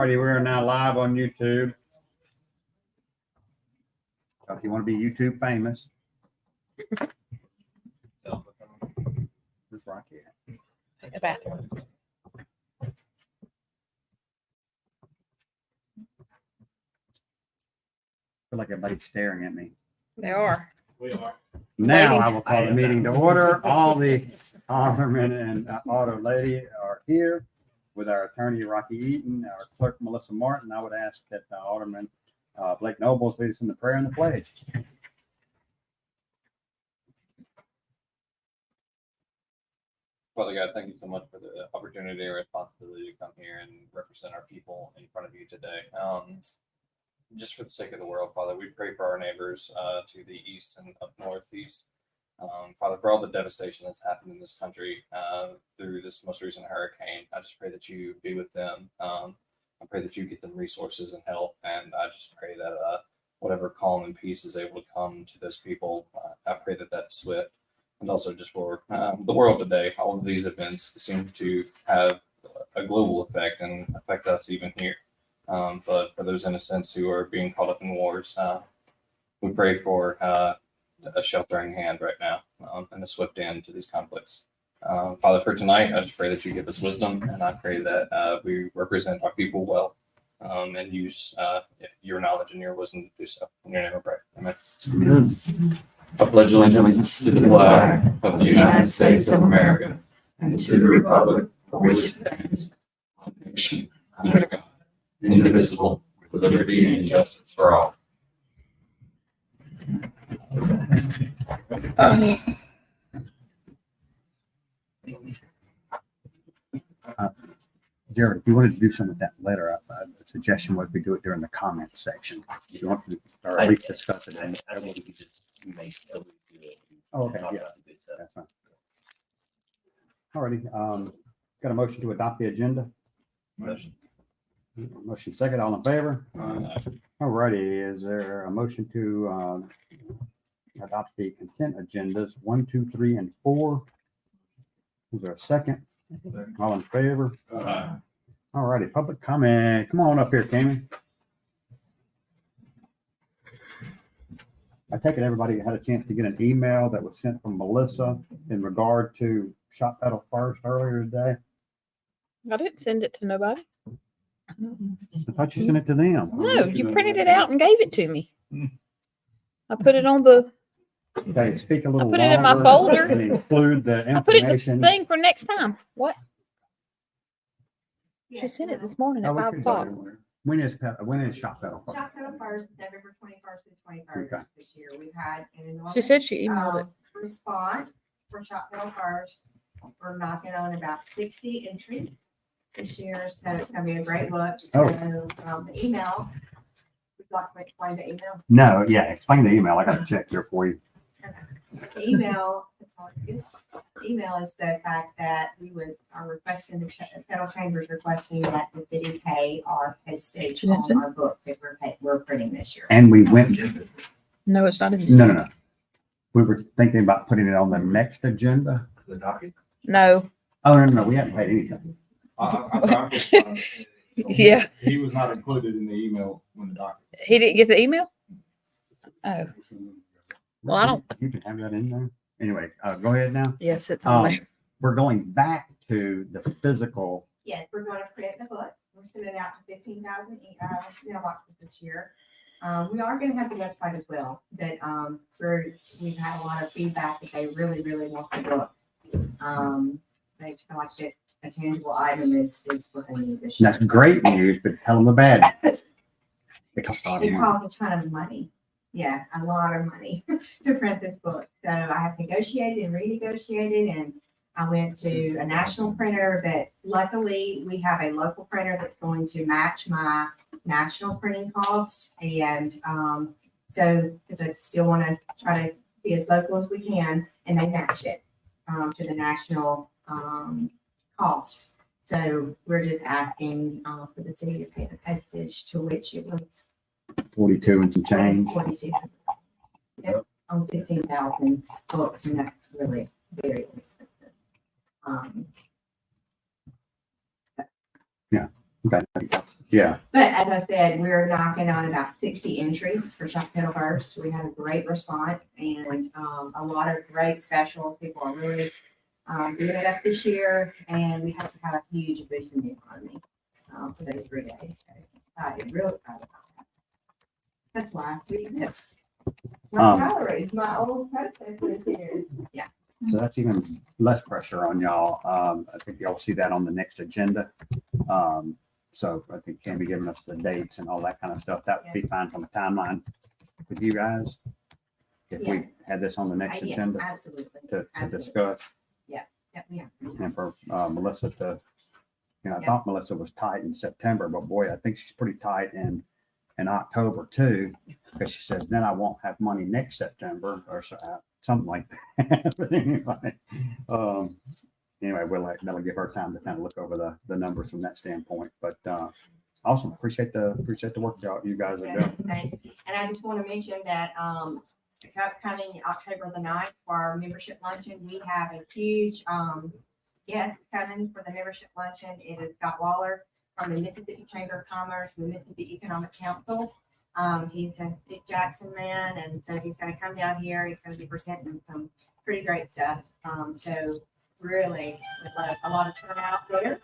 We are now live on YouTube. So if you want to be YouTube famous, where's Rocky at? The bathroom. I feel like everybody's staring at me. They are. We are. Now Waiting. I will call the meeting to order. All the aldermen and alder lady are here with our attorney Rocky Eaton, our clerk Melissa Martin. I would ask that Alderman Blake Nobles lead us in the prayer and the pledge. Father God, thank you so much for the opportunity and responsibility to come here and represent our people in front of you today. Just for the sake of the world, Father, we pray for our neighbors to the east and up northeast. Father, for all the devastation that's happened in this country through this most recent hurricane, I just pray that you be with them. I pray that you get them resources and help. And I just pray that whatever calm and peace is able to come to those people, I pray that that's swift. And also just for the world today, all of these events seem to have a global effect and affect us even here. But for those innocents who are being caught up in wars, we pray for a sheltering hand right now and a swift end to these conflicts. Father, for tonight, I just pray that you give us wisdom, and I pray that we represent our people well and use your knowledge and your wisdom to do so. In your name I pray. Amen. Amen. I pledge allegiance to the flag of the United States of America and to the republic for which it stands, one nation, under God, indivisible, with liberty and justice for all. Jared, if you wanted to do something with that letter, the suggestion was we do it during the comment section. If you want to, or at least discuss it. I don't want to just make still do it. Oh, okay, Talk yeah. about the good stuff. That's fine. Alrighty, got a motion to adopt the agenda? Motion. Motion second, all in favor? Uh, Alrighty, is there a motion to adopt the consent agendas 1, 2, 3, and 4? Is there a second? All in favor? Alrighty, public comment. Come on up here, Kami. I take it everybody had a chance to get an email that was sent from Melissa in regard to Shop Pedal First earlier today. I didn't send it to nobody. I thought you sent it to them. No, you printed it out and gave it to me. I put it on the, Okay, speak a little I put it in my longer folder. and include the I put it in the information. thing for next time. What? She sent it this morning Oh, at we 5 can- o'clock. When is Shop Pedal First? Shop Pedal First, November 21st and 23rd Okay. this year. We've had an enormous. She said she emailed it. Response for Shop Pedal First. We're knocking on about 60 entries this year, so it's gonna be a great look. Oh. So, the email, would you like to explain the email? No, yeah, explain the email. I got to check here for you. The email, email is the fact that we are requesting, the federal chamber is requesting that the city pay our postage on Jensen? our book that we're printing this year. And we went, No, it's not in. no. We were thinking about putting it on the next agenda. The docket. No. Oh, no, we haven't paid anything. Yeah. He was not included in the email when the document. He didn't get the email? Oh, Well, I don't- You can have that in there. Anyway, go ahead now. yes, it's on there. We're going back to the physical. Yes, we're going to print the book. We're sending out to 15,000 mailboxes this year. We are going to have the website as well, but we've had a lot of feedback that they really, really want the book. They feel like that a tangible item is what they need this And year. that's great news, but tell them the bad. It costs a lot of It money. costs a ton of money. Yeah, a lot of money to print this book. So I have negotiated and renegotiated, and I went to a national printer, but luckily we have a local printer that's going to match my national printing cost. And so because I still want to try to be as local as we can, and they match it to the national cost. So we're just asking for the city to pay the postage, to which it was 42 and some change. 42. Yep, on 15,000 books, and that's really very expensive. Yeah. Okay. Yeah. But as I said, we're knocking on about 60 entries for Shop Kettle First. We had a great response and a lot of great specials. People are really doing it up this year, and we hope to have a huge boost in the economy for those 3 days. So I'm really excited about that. That's why we exist. My Valerie, my old predecessor is here. Yeah. So that's even less pressure on y'all. I think y'all see that on the next agenda. So I think can be giving us the dates and all that kind of stuff. That would be fine from a timeline with you guys. If we had this on the next Yeah, agenda absolutely. to Absolutely. discuss Yeah, yeah. and for Melissa to, I Yeah. thought Melissa was tight in September, but boy, I think she's pretty tight in October too. Because she says, then I won't have money next September or something like that. But anyway, that'll give her time to kind of look over the numbers from that standpoint. But awesome. Appreciate the work you guys are Yeah, doing. thanks. And I just want to mention that upcoming October the 9th for our membership luncheon, we have a huge guest coming for the membership luncheon. It is Scott Waller from the Mississippi Chamber of Commerce and the Mississippi Economic Council. He's a Dick Jackson man, and so he's going to come down here. He's going to be presenting some pretty great stuff. So really, a lot of turnout there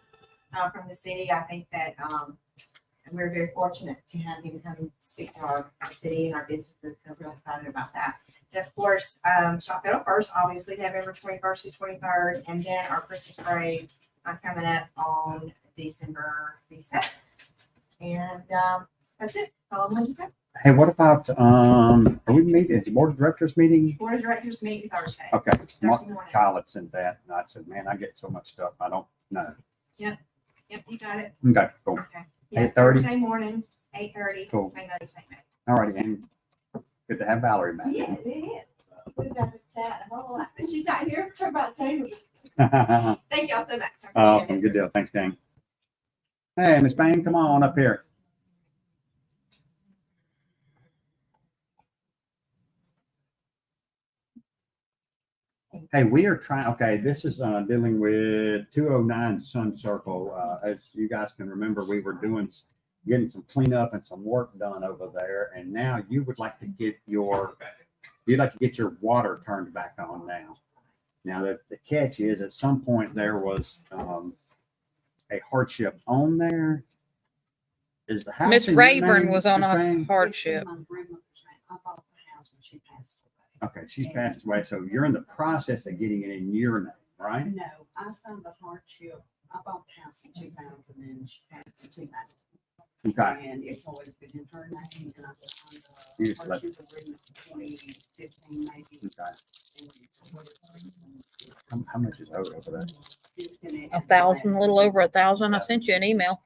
from the city. I think that we're very fortunate to have him come speak to our city and our businesses. So we're excited about that. And of course, Shop Kettle First, obviously, November 21st to 23rd, and then our Christmas parade coming up on December the 7th. And that's it. All I'm going to say. Hey, what about, are we meeting, is the board of directors meeting? Board of directors meet Thursday. Okay. Thursday morning. Kyle had sent that and I said, man, I get so much stuff. I don't know. Yep, you got it. Okay, cool. Okay. Yeah, 8:30? Thursday morning, 8:30. Cool. I know the same thing. All righty. And good to have Valerie back. Yeah, it is. We've got to chat a whole lot, but she's not here. Talk about Jamie. Thank y'all so much. I appreciate Awesome. it. Good deal. Thanks, gang. Hey, Miss Payne, come on up here. Hey, we are trying, okay, this is dealing with 209 Sun Circle. As you guys can remember, we were getting some cleanup and some work done over there. And now you would like to get your water turned back on now. Now, the catch is at some point there was a hardship on there. Is the house Miss in your Rayburn name, was on Miss a Payne? hardship. My grandmother's name. I bought the house when she passed away. Okay, she's passed away. So you're in the process of getting it in your name, right? No, I signed the hardship. I bought the house in 2000 and she passed in 2000. Okay. And it's always been in her name and I signed You the just let- hardship agreement in 2015 maybe. Okay. How much is owed over there? $1,000, a little over 1,000. I sent you an email.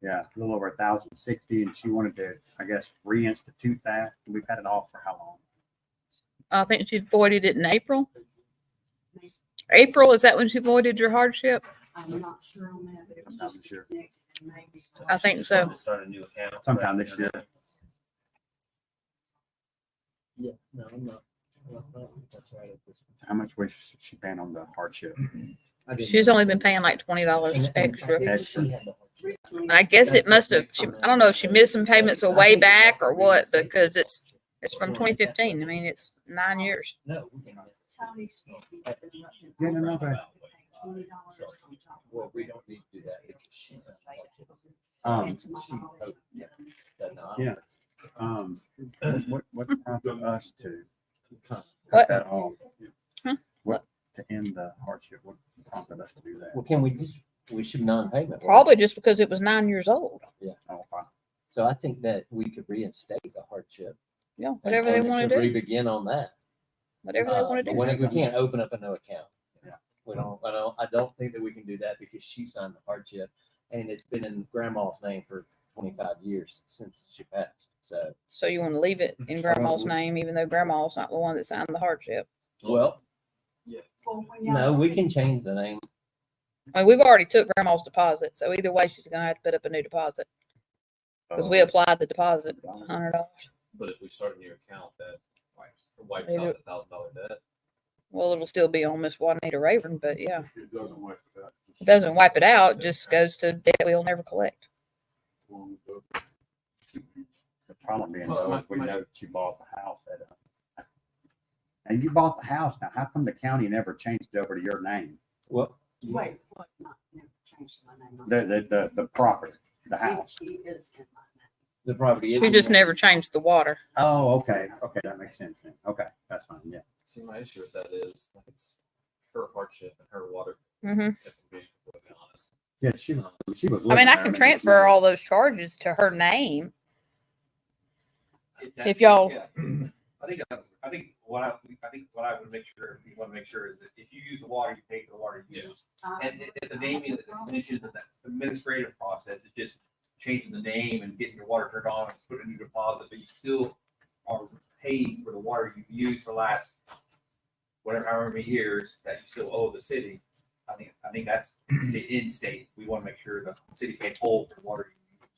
Yeah, a little over 1,060, and she wanted to, I guess, reinstitute that. We've had it off for how long? I think she voided it in April. April, is that when she voided your hardship? I'm not sure on that, but it was I'm not just sure. disconnected and maybe. I think so. Start a new account. Sometime this year. Yeah, no, I'm not. That's right. How much was she paying on the hardship? She's only been paying like $20 extra. Extra. I guess it must have, I don't know if she missed some payments a way back or what, because it's from 2015. I mean, it's 9 years. No, we can. Tony Smith, he's been looking Yeah, no, no, for okay. $20 on top of Well, we don't need to do that because she's. it. Yeah. What prompted us to cut What? that off? Huh? What, to end the hardship? What prompted us to do that? Well, can we should non-payment. Probably just because it was 9 years old. Oh, fine. So I think that we could reinstate the hardship. Yeah, whatever they and want to do, Re-begin on that. whatever they want to But do. we can't open up a new account. Yeah. I don't think that we can do that because she signed the hardship and it's been in grandma's name for 25 years since she passed. So, So you want to leave it in grandma's name, even though grandma's not the one that signed the hardship. well, Well, when y'all- no, we can change the name. I mean, we've already took grandma's deposit, so either way, she's gonna have to put up a new deposit. Because we applied the deposit, $100. But if we start a new account, that wipes Maybe- out the $1,000 debt. Well, it'll still be on Miss Juanita Rayburn, but yeah, It doesn't wipe it out. it doesn't wipe it out, just goes to debt we'll never collect. The problem being, Well, though, is we my- know that you bought the house at and you bought the house. Now, how come the county never changed it over to your name? Well, Wait, what, not, never changed my name. The property, the house. She is in my name. the property. is- She just never changed the water. Oh, okay. Okay, that makes sense then. Okay, that's fine. Yeah. See, my issue with that is like it's her hardship and her water. hmm If I'm being completely honest. Yeah, she was. I mean, living I there can and it transfer was- all those charges to her name. That's- If y'all- yeah. I think what I would make sure, we want to make sure is that if you use the water, you pay for the water you use. And if the name is mentioned in the administrative process, it's just changing the name and getting your water turned on and putting a new deposit, but you still are paid for the water you've used for the last whatever, however many years that you still owe the city. I think that's the end state. We want to make sure the city's paid whole for the water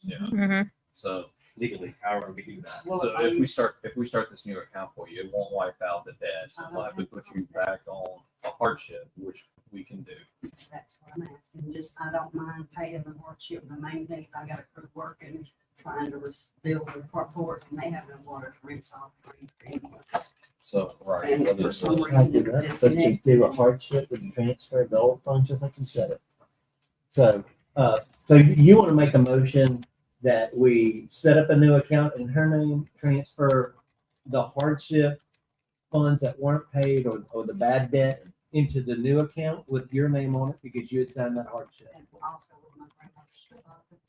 you use Yeah. hmm So legally, however we do that. Well, So I if we mean- start this new account for you, it won't wipe out the debt. We'll have to put you back on a hardship, which we can do. That's what I'm asking, just, I don't mind paying the hardship, the main thing is I gotta put work and trying to build the report, and they have no water to rinse off. So, right. And whether for it's- some I reason, do it's that, but you disconnected. do a hardship and transfer the old funds just like you said it. So, so you want to make a motion that we set up a new account in her name, transfer the hardship funds that weren't paid or the bad debt into the new account with your name on it because you had signed that hardship. And also with my grandmother's deposit.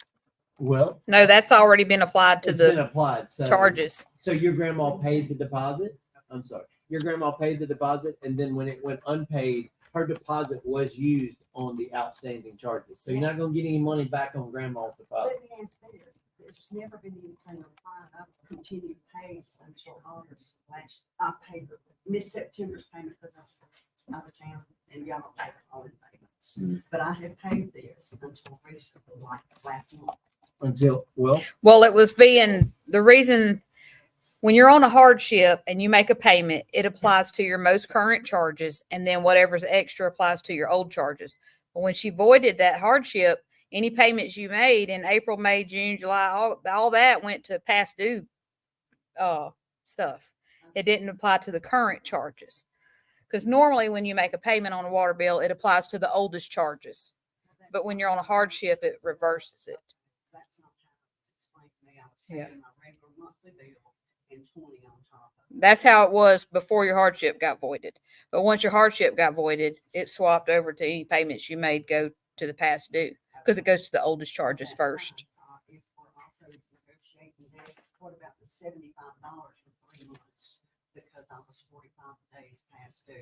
Well, No, that's already been applied to it's been the applied, so. charges. So your grandma paid the deposit? I'm sorry. Your grandma paid the deposit and then when it went unpaid, her deposit was used on the outstanding charges. So you're not gonna get any money back on grandma's deposit. Let me ask this, there's never been anything applied, I've continued to pay until August last, I paid Miss September's payment because I was out of town and y'all don't pay all in payments. But I had paid this until recently, like last month. Until, well, Well, it was being the reason when you're on a hardship and you make a payment, it applies to your most current charges, and then whatever's extra applies to your old charges. But when she voided that hardship, any payments you made in April, May, June, July, all that went to past due stuff. It didn't apply to the current charges. Because normally when you make a payment on a water bill, it applies to the oldest charges. But when you're on a hardship, it reverses it. That's not how it's explained to me. I was Yeah. paying my regular monthly bill and 20 on top of it. That's how it was before your hardship got voided. But once your hardship got voided, it swapped over to any payments you made go to the past due because it goes to the oldest charges That's first. fine. If we're also negotiating this, what about the $75 for 3 months? Because I was 45 days past due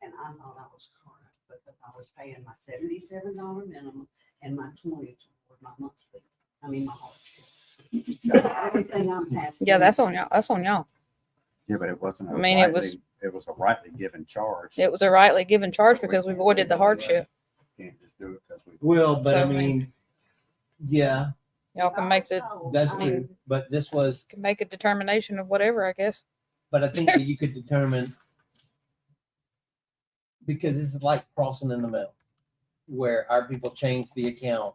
and I thought I was current because I was paying my $77 minimum and my 20 toward my monthly, my hardship. So everything I'm past. Yeah, due- that's on y'all. That's on y'all. Yeah, but it wasn't. I mean, it was- It was a rightly given charge. It was a rightly given charge because we voided the hardship. Can't just do it because we. well, but I So- mean, yeah, Y'all If can I make was the told, that's I true. mean, But this was, can make a determination of whatever, I guess. but I think that you could determine because it's like crossing in the middle where our people changed the account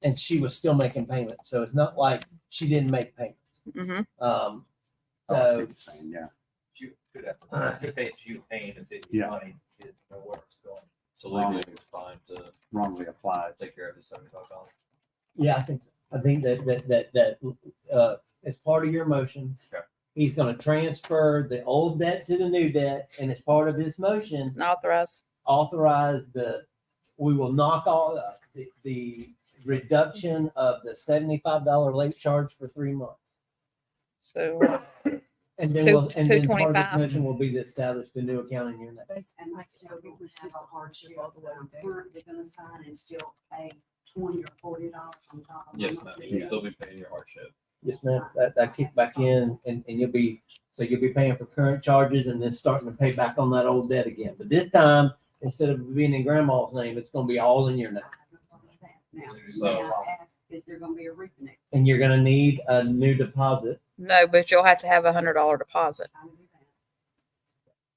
and she was still making payments. So it's not like she didn't make payments. hmm Um, I see so what you're saying, yeah. You could have, if it's you paying the city Yeah. money is where it's going. So legally, it's fine to Wrongly applied. take care of the $75. yeah, I think that as part of your motion, Okay. he's going to transfer the old debt to the new debt, and as part of his motion, Authorize. authorize we will knock all the reduction of the $75 late charge for 3 months. So And then Two- we'll, and then part of the 225. motion will be to establish the new account in your name. and I still don't have a hardship that I'm currently gonna sign and still pay $20 or $40 on top of my Yes, ma'am. monthly You'll bill. still be paying your hardship. Yes, ma'am. That kick back in and you'll be paying for current charges and then starting to pay back on that old debt again. But this time, instead of being in grandma's name, it's gonna be all in your name. I haven't thought of that. Now, So- may I ask, is there gonna be a reconnect? And you're gonna need a new deposit. no, but you'll have to have $100 deposit. I will do that.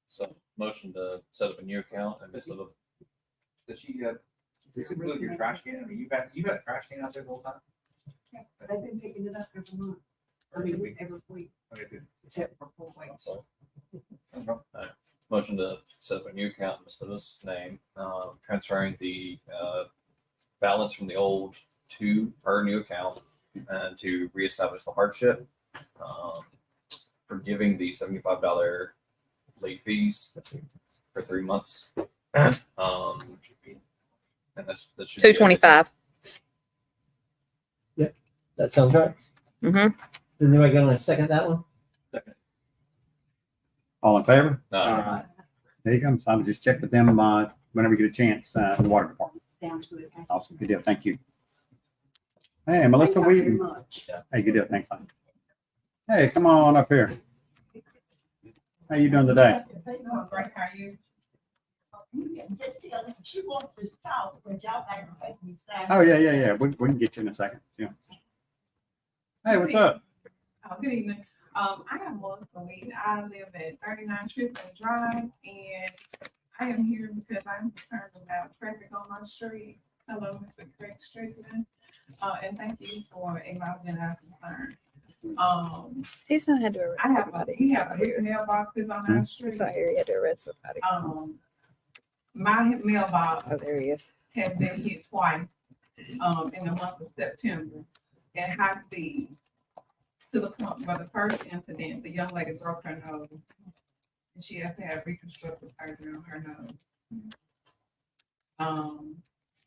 So motion to set up a new account and just live. Does she, does this include your trash can? I mean, you've had a trash can out there the whole time? They've been picking it up every month. I mean, every week, Okay, good. except for 4 weeks. Alright. Motion to set up a new account in Miss name, transferring the balance from the old to her new account and to reestablish the hardship. Forgiving the $75 late fees for 3 months. And that should be everything. $225. That sounds right. Mm-hmm. Is anybody gonna second that one? All in favor? There There you go. So I'll just check with them, whenever you get a chance, in the water department. Down to it. Awesome. Good deal. Thank you. Hey, Melissa Thank you very Wheaton. much. Hey, good deal. Thanks. hon. Hey, come on up here. How you doing today? Great, how are you? She wants to talk, but y'all ain't making me stand. Oh, yeah. We can get you in a second. Yeah. Hey, what's up? Good evening. I am Melissa Wheaton. I live at 39 Tristan Drive, and I am here because I'm concerned about traffic on my street. Hello, Mr. Craig Strickland. And thank you for acknowledging our concern. He's not had to arrest we everybody. have mailboxes on our street. He's not here. He had to arrest somebody. My mailbox Oh, there he is. has been hit twice in the month of September at high speed, to the point where the first incident, the young lady broke her nose and she has to have reconstructive surgery on her nose.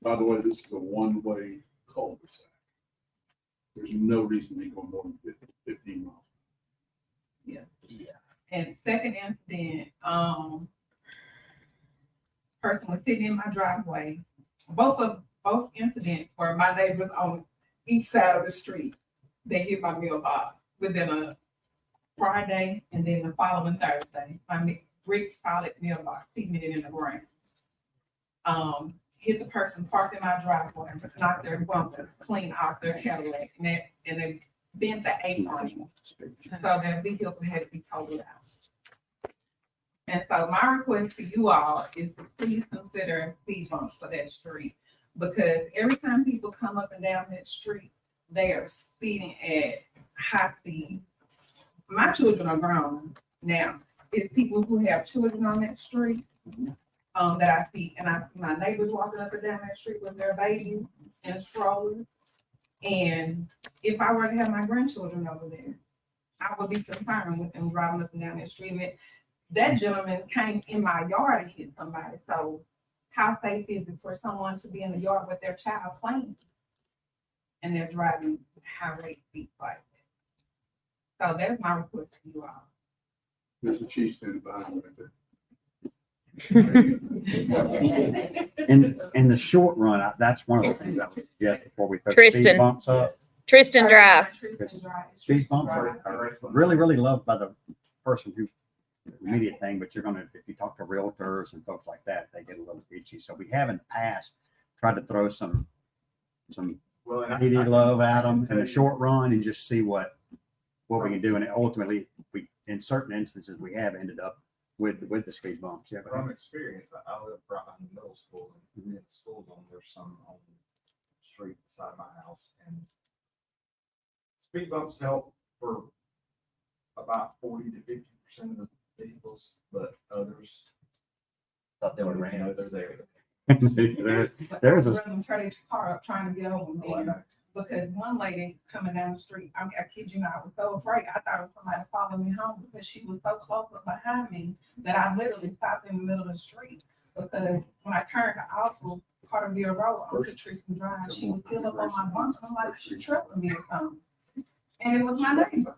By the way, this is a one-way cul-de-sac. There's no reason to go more than 15 miles. And second incident, person was sitting in my driveway. Both incidents were my neighbors on each side of the street. They hit my mailbox within a Friday and then the following Thursday. My brick solid mailbox cemented in the ground. Hit the person parked in my driveway, knocked their bumper clean off their Cadillac, and they bent the apron, so their vehicle had to be totaled out. And so my request to you all is to please consider speed bumps for that street, because every time people come up and down that street, they are speeding at high speed. My children are grown now. It's people who have children on that street that I see, and I see my neighbors walking up and down that street with their babies and strollers. And if I were to have my grandchildren over there, I would be concerned with them driving up and down that street. And that gentleman came in my yard and hit somebody. So how safe is it for someone to be in the yard with their child playing and they're driving high rate speeds like that? So that's my request to you all. There's the chief standing behind me right there. In the short run, that's one of the things I would suggest before we put Tristan. speed bumps up. Tristan Drive. Tristan Drive. Speed bumps are really, really loved by the person who immediate thing, but you're gonna, if you talk to realtors and folks like that, they get a little itchy. So we have in the past tried to throw some Well, and AD love at them in the short run and just see what we can do. And ultimately, we, in certain instances, we have ended up with the speed bumps. Yeah, but From experience, I live right behind the middle school, and in school zone, there's some on the street beside my house, and speed bumps help for about 40 to 50% of the vehicles, but others, Thought they were you know, random. they're there. there's a, Rather than turn his car up trying to get over Oh, I me. know. Because one lady coming down the street, I kid you not, I was so afraid. I thought it was somebody following me home because she was so close up behind me that I literally stopped in the middle of the street. Because when I turned to also Carterville Road onto Tristan Drive, she was still up on my bumper. I'm like, she tripping me or something. And it was my neighbor.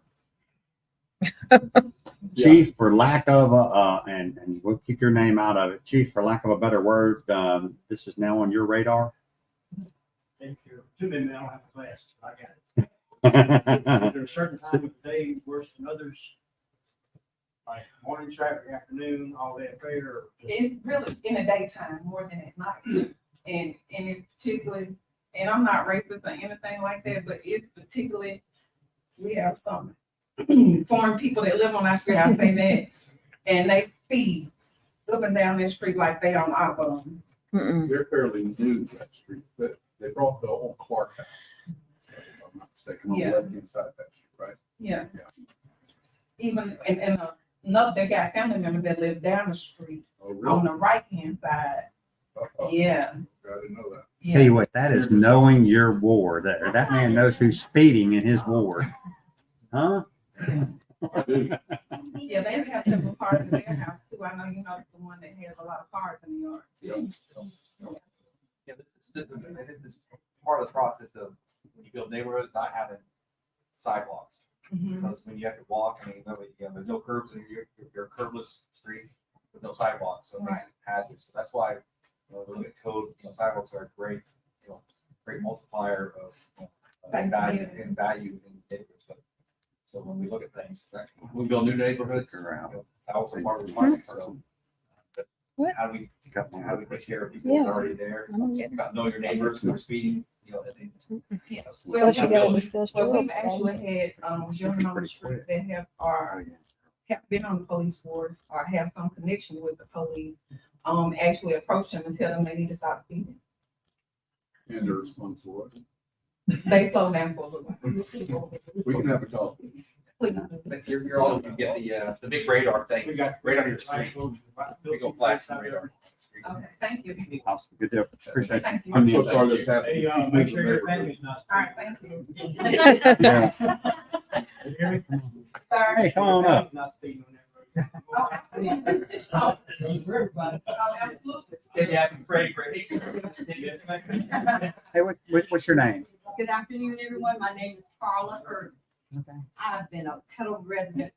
Chief, for lack of and we'll keep your name out of it. Chief, for lack of a better word, this is now on your radar. Thank you. Too many men don't have a class. I got it. There are certain times of the day worse than others. Like morning traffic, afternoon, all that fair. or just- It's really in the daytime more than at night. And it's particularly, and I'm not racist or anything like that, but it's particularly, we have some foreign people that live on our street, I say that, and they speed up and down that street like they on Auburn. Mm-mm. They're fairly new to that street, but they brought the old Clark house. They come on the Yeah. left-hand side of that street, right? Yeah. Yeah. Even, and another, they got family members that live down the street Oh, on really? the right-hand side. Uh-oh. Yeah. I didn't know that. Tell you Yeah. what, that is knowing your ward. That man knows who's speeding in his ward. Huh? I do. Yeah, they have several cars in their house too. I know you know it's the one that has a lot of cars in the yard. Yeah, this is part of the process of when you build neighborhoods, not having sidewalks. Mhm. Because when you have to walk, I mean, there's no curbs and you're a curbless street with no sidewalks, so it makes it hazardous. So that's why, look at code, sidewalks are a great, great multiplier of, value in neighborhoods. But so when we look at things, we build new neighborhoods, sidewalks are part of the project, so. but What? How do we take care of people Yeah. who's already there? I don't get It's about knowing your neighbors who are speeding, Well, Plus you gotta we- discuss well, we've rules. actually had, gentlemen on the street that have been on the police force or have some connection with the police, actually approach them and tell them they need to stop speeding. And they're responsible. They slow down for a little while. We can have a talk. Please. But you're all, you get the big radar thing, We got. right on your street, big old flash radar. Okay, thank you. Awesome. Good deal. Appreciate you. Thank you. I'm so sorry that's happening. Hey, make sure your family's not. All right, thank you. Yeah. You hear me? Sir. Hey, come on up. Not speeding on that Oh, absolutely. Oh, road. For everybody. oh, absolutely. Then you have to pray for it. Hey, what's your name? Good afternoon, everyone. My name is Carla Irvin. Okay. I've been a Kettle resident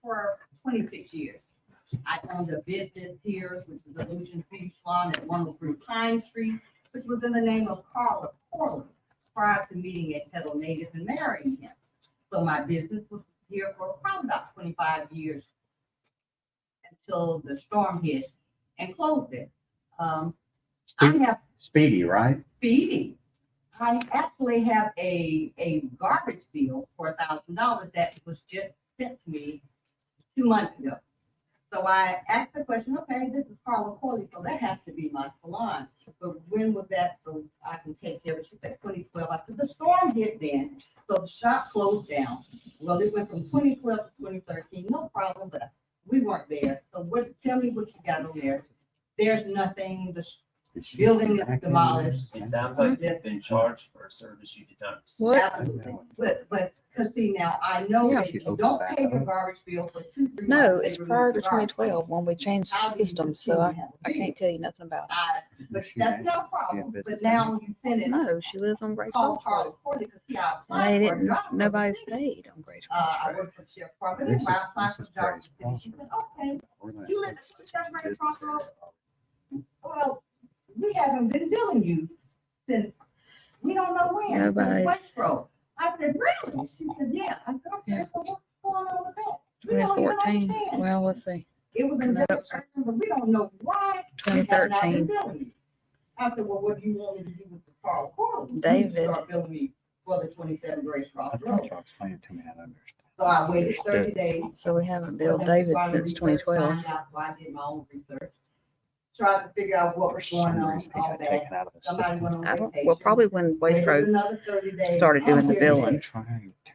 for 26 years. I owned a business here, which is Illusion Beauty Salon at 103 Pine Street, which was in the name of Carla Corley prior to meeting a Kettle native and marrying him. So my business was here for probably about 25 years until the storm hit and closed it. I have Speedy, right? Speedy. I actually have a garbage bill for $1,000 that was just sent to me 2 months ago. So I asked the question, okay, this is Carla Corley, so that has to be my salon. But when was that so I can take care of it? She said 2012. I said, the storm hit then, so the shop closed down. Well, it went from 2012 to 2013, no problem, but we weren't there. So tell me what you got on there. There's nothing, the building is demolished. It sounds like you've been charged for a service you did not receive. What? Absolutely. But, cause see, now I know Yeah. that if you don't pay your garbage bill for 2-3 No, months, it's they prior to remove the garbage. 2012 when we changed I'll the give you system, the so I bill. can't tell you nothing about But that's no problem. But now you send it. it, No, she lives on Great call Falls Carla Road. Corley, cause see, I And they applied for a didn't, job. for the nobody's city. paid on Great I Falls Road. work for Sheriff Parker, This I is- applied this for is a job. Grace for the city. She said, okay, you live at 27 Great Cross Road? Well, we haven't been billing you since, we don't know when. since Nobody's- Westboro. I said, really? She said, yeah. I said, okay, so what's going on with that? We don't even 2014. understand. Well, let's see. It was in Nope. Village Urban, but we don't know why. we have not been 2013. billing you. I said, well, what do you want me to do with the Carl Corley? You David. Start billing me for the 27 Grace Cross That's Road. what you're explaining to me. I don't understand. So I waited 30 days. So we haven't for billed them to David try to since research, 2012. find out. So I did my own research. Tried to figure out what was going on, all that. Somebody went on I don't, vacation. well, probably when Waste Waited Road another 30 days. started doing the I'm here billing. today. Trying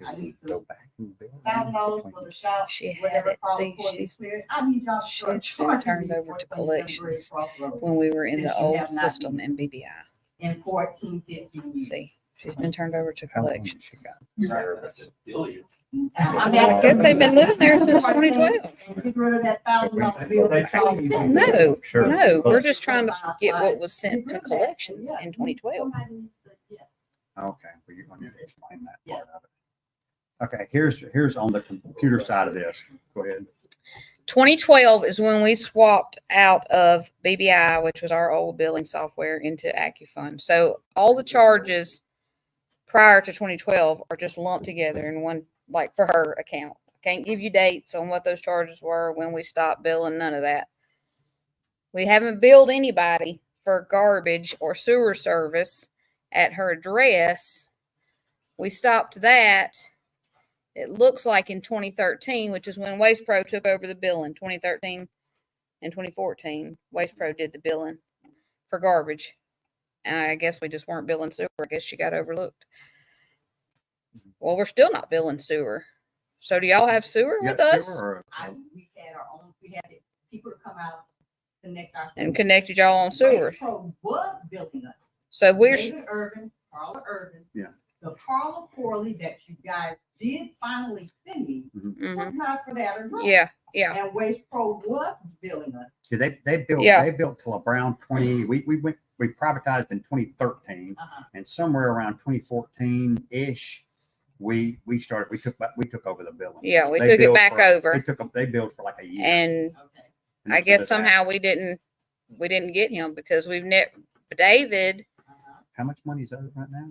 I to need to- go back and build. $1,000 for the shop, She had whatever it. Carl See, Corley she's, cleared. I need y'all to start she's been charging turned me over for to 27 Grace collections Cross Road when we were in the Since you old have not system in BBI. in 14, 15 years. See, she's been turned over to How long collections. has she got? You're right, that's a deal you. I guess they've been living there since 2012. Get rid of that $1,000 bill. They that y'all pay you. sent. No, Sure. no, we're But- just trying to get what was Get sent rid to of that. collections Yeah. in 2012. Somebody needs to- yeah. Okay, well, you're going to explain that Yeah. part of it. Okay, here's on the computer side of this. Go ahead. 2012 is when we swapped out of BBI, which was our old billing software, into AccuFund. So all the charges prior to 2012 are just lumped together in one, like for her account. I can't give you dates on what those charges were, when we stopped billing, none of that. We haven't billed anybody for garbage or sewer service at her address. We stopped that. It looks like in 2013, which is when Waste Pro took over the billing. 2013 and 2014, Waste Pro did the billing for garbage. And I guess we just weren't billing sewer. I guess she got overlooked. Well, we're still not billing sewer. So do y'all have sewer You with got us? sewer We had our own, we had people to come out, connect our. And connected y'all on sewer. Waste Pro was building us. So we're, David Irvin, Carla Irvin. Yeah. The Carla Corley that you guys did finally send me mhm. was not for that address. Yeah, yeah. And Waste Pro was billing us. Yeah, they built, Yeah. they built till around 20, we privatized in 2013 Uh-huh. and somewhere around 2014-ish, we took over the building. Yeah, we They took it billed back for- over. They billed for like a year. And Okay. And I it was a guess disaster. somehow we didn't get him because we've never, David, Uh-huh. How much money is owed right now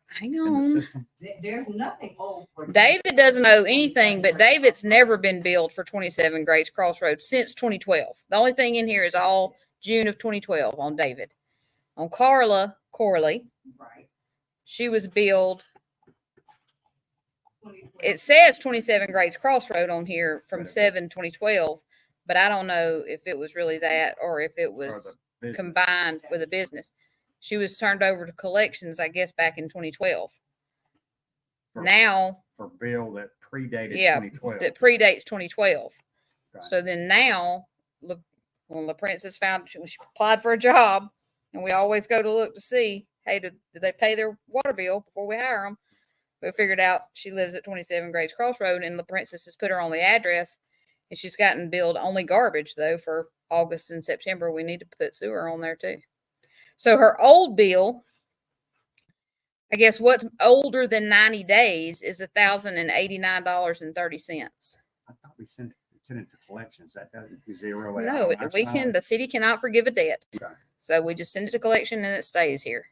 hang in the on. system? There's nothing old for. David doesn't owe anything, but David's never been billed for 27 Grace Crossroads since 2012. The only thing in here is all June of 2012 on David. On Carla Corley, Right. she was billed, 2012. it says 27 Grace Crossroad on here from 7/2012, but I don't know if it was really that or if it Or was the business? combined with a business. She was turned over to collections, I guess, back in 2012. For- Now For bill that predated Yeah, 2012. that predates 2012. Okay. So then now, when La Princess found she applied for a job, and we always go to look to see, hey, did they pay their water bill before we hire them? We figured out she lives at 27 Grace Crossroad, and La Princess has put her on the address, and she's gotten billed only garbage though for August and September. We need to put sewer on there too. So her old bill, I guess what's older than 90 days is $1,089.30. I thought we sent it into collections. That doesn't zero it out No, on our the side? city cannot forgive a debt. Okay. So we just send it to collection and it stays here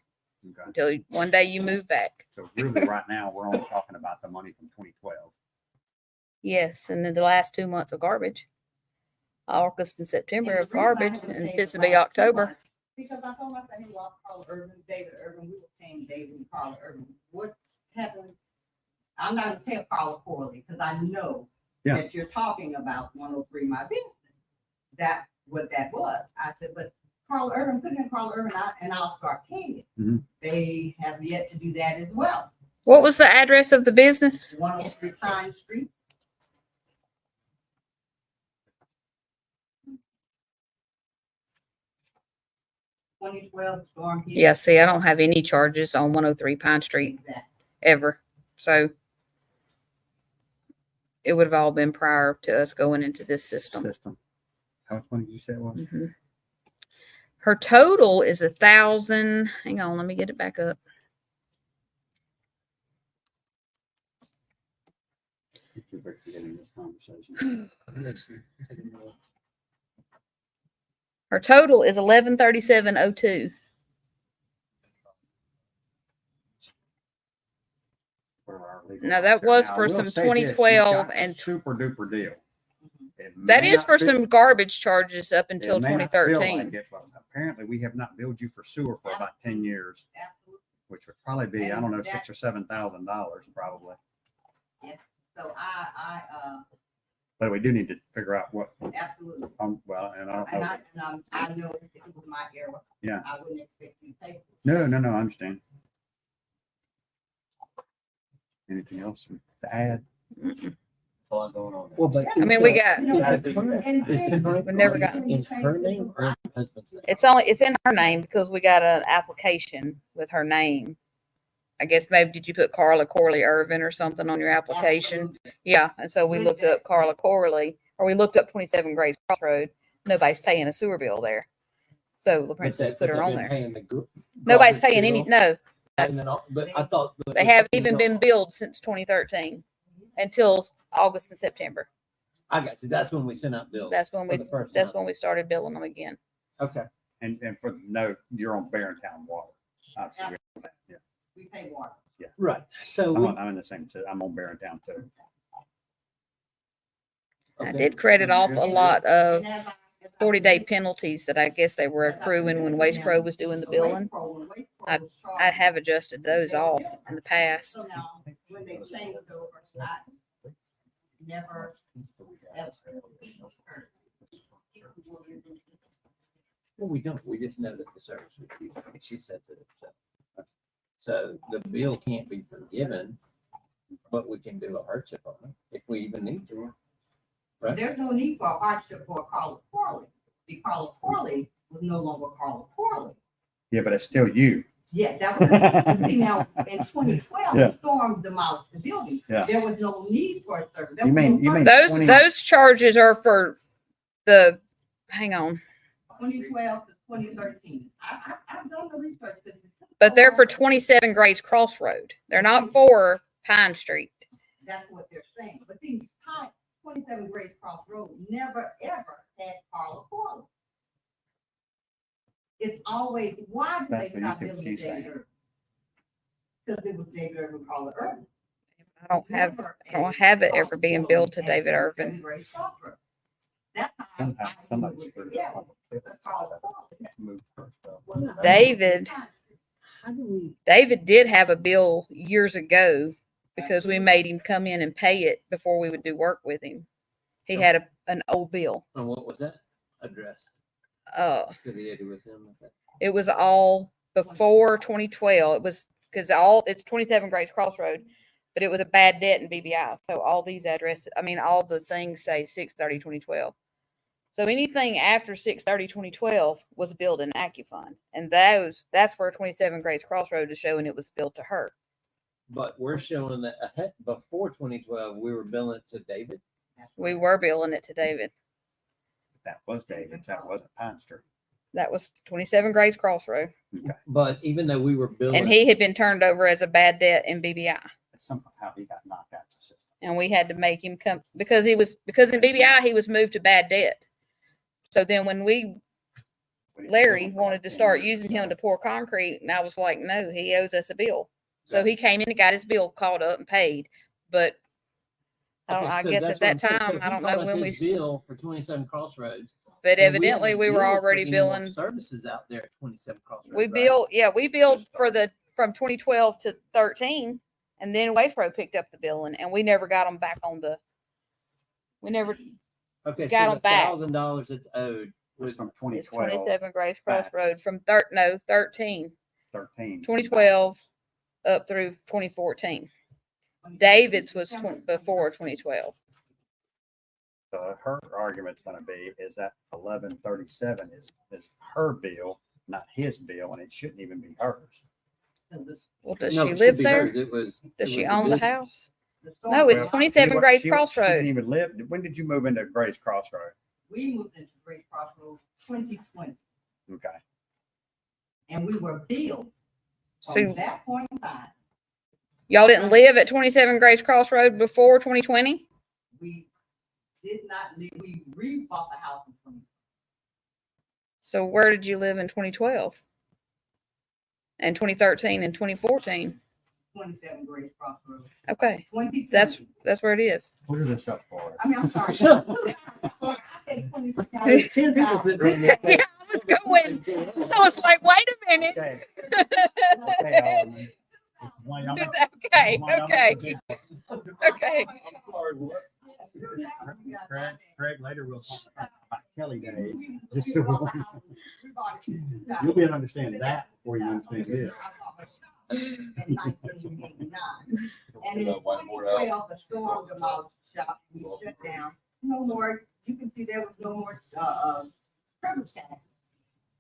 Okay. until one day you move back. So really, right now, we're only talking about the money from 2012. Yes, and then the last 2 months of garbage. August and September And of the reason I garbage, haven't and paid it's the to be last 2 October. months, because I told myself, hey, well, Carla Irvin, David Irvin, we were paying David and Carla Irvin. What happened? I'm not gonna pay Carla Corley, because I know Yeah. that you're talking about 103 My Business. That's what that was. I said, but Carla Irvin, put in Carla Irvin, and I'll start paying it. Mhm. They have yet to do that as well. What was the address of the business? 103 Pine Street. Storm Hill. Yeah, see, I don't have any charges on 103 Pine Street Exactly. ever. So it would have all been prior to us going into this system. How much money did you say it was? Mhm. Her total is 1,000. Hang on, let me get it back up. You're forgetting this conversation. Her total is 1137.02. What are our legal Now, that costs here? was Now, I for will some say this, you've 2012 got a and super duper deal. It that may is not for be- some garbage charges up it until may not feel 2013. like it, but apparently, we have not billed you for sewer for about 10 years, Absolutely. which would probably be, I don't know, And that- $6,000 or $7,000 probably. So I, But we do need to figure out what, absolutely. well, and I don't And know. I know if it was my error. Yeah. I wouldn't expect you to pay. No, I understand. Anything else to add? Mm-mm. It's a lot going on. Well, but. I mean, we got, You know, Yeah, we never got, In her name or her husband's name? it's in her name because we got an application with her name. I guess maybe did you put Carla Corley Irvin or something on your application? Absolutely. Yeah, and so we With looked that, up Carla Corley, or we looked up 27 Grace Crossroad. Nobody's paying a sewer bill there. So La But Princess that- put but her they've on been there. paying the Nobody's garbage paying any, bill, no, and then but I thought. they haven't even been billed since 2013 until August and September. I got you. That's when we sent out bills. That's when for we, the first that's time. when we started billing them again. Okay. And for the note, you're on Barrentown Water. Obviously, yeah. We pay water. Right. So. I'm in the same, I'm on Barrentown too. I okay. did credit off a lot of And as I- 40-day penalties that I guess they were accruing when Waste Pro was doing the billing. I have adjusted those off in the past. So now, when they changed over, I never, ever. Well, we don't. We just know that the service was cheap. She said that. So the bill can't be forgiven But we can do a hardship on it if we even need to. Right. There's no need for a hardship for Carla Corley. The Carla Corley was no longer Carla Corley. Yeah, but it's still you. Yeah, that's what, see now, in 2012, Yeah. the storm demolished the building. Yeah. There was no need for a service. There You was mean- no you mean- service. Those charges are for the, hang on, 2012 to 2013. I've done the research. but they're for 27 Grace Crossroad. They're not for Pine Street. That's what they're saying. But see, 27 Grace Cross Road never ever had Carla Corley. It's always, why do That's they what stop you building keep saying. David Irving? Because it was David Irving, Carla Irving. I don't have it ever being billed to David Irvin. Grace Cross Road. That's how I Somehow, knew somebody's it was screwed together. up. That's Carla Corley. Move first, though. David, How do we? David did have a bill years ago because we made him come in and pay it before we would do work with him. He had an old bill. And what was that address? Affiliated with him? Okay. It was all before 2012. It was because it's 27 Grace Crossroad, but it was a bad debt in BBI. So all these addresses, I mean, all the things say 6/30/2012. So anything after 6/30/2012 was billed in AccuFund, and that's where 27 Grace Crossroad is showing it was billed to her. But we're showing that ahead, before 2012, we were billing to David. We were billing it to David. That was David's. That wasn't Pine Street. That was 27 Grace Crossroad, But even though we were billing. and he had been turned over as a bad debt in BBI. Somehow he got knocked out of the system. And we had to make him come because in BBI he was moved to bad debt. So then when Larry wanted to start using him to pour concrete, and I was like, no, he owes us a bill. So he came in and got his bill caught up and paid. But I So guess that's at that what I'm saying. So time, if I he don't caught know up when his we, bill for 27 Crossroads. but and evidently haven't we were billed for already any more billing. services out there at 27 Crossroads. We right? billed from 2012 to 13, and then Waypro picked up the billing, and we never got them back on we never, Okay, got so 'em the back. $1,000 that's owed It was was from it's 2012, 27 Grace back. Crossroad from 13, 13. 2012 up through 2014. David's was before 2012. So her argument's gonna be is that 1137 is her bill, not his bill, and it shouldn't even be hers. Well, does No, she it should live be there? hers. It was. Does it she was own the business. house? No, it's Well, 27 she- Grace she- Crossroad. She didn't even live. When did you move into Grace Crossroad? We moved into Grace Cross Road 2020, Okay. and we were billed So from that point in time. y'all didn't live at 27 Grace Crossroad before 2020? We did not live, we rebought the house in 2020. So where did you live in 2012? And 2013 and 2014? 27 Grace Cross Road. Okay, 2020. that's where it is. Put this up for us. I mean, I'm sorry. I said 2020. There's 10 people sitting right there. Yeah, I was going. I was like, wait a minute. Okay. Okay, Alderman. Why y'all not- Okay, why y'all not okay, forget- okay. Craig, later we'll talk about Kelly days, just so you'll be able to understand that before you understand this. In 1989. And in 2012, the storm demolished the shop, we shut down. No more, you can see there was no more, privilege tax.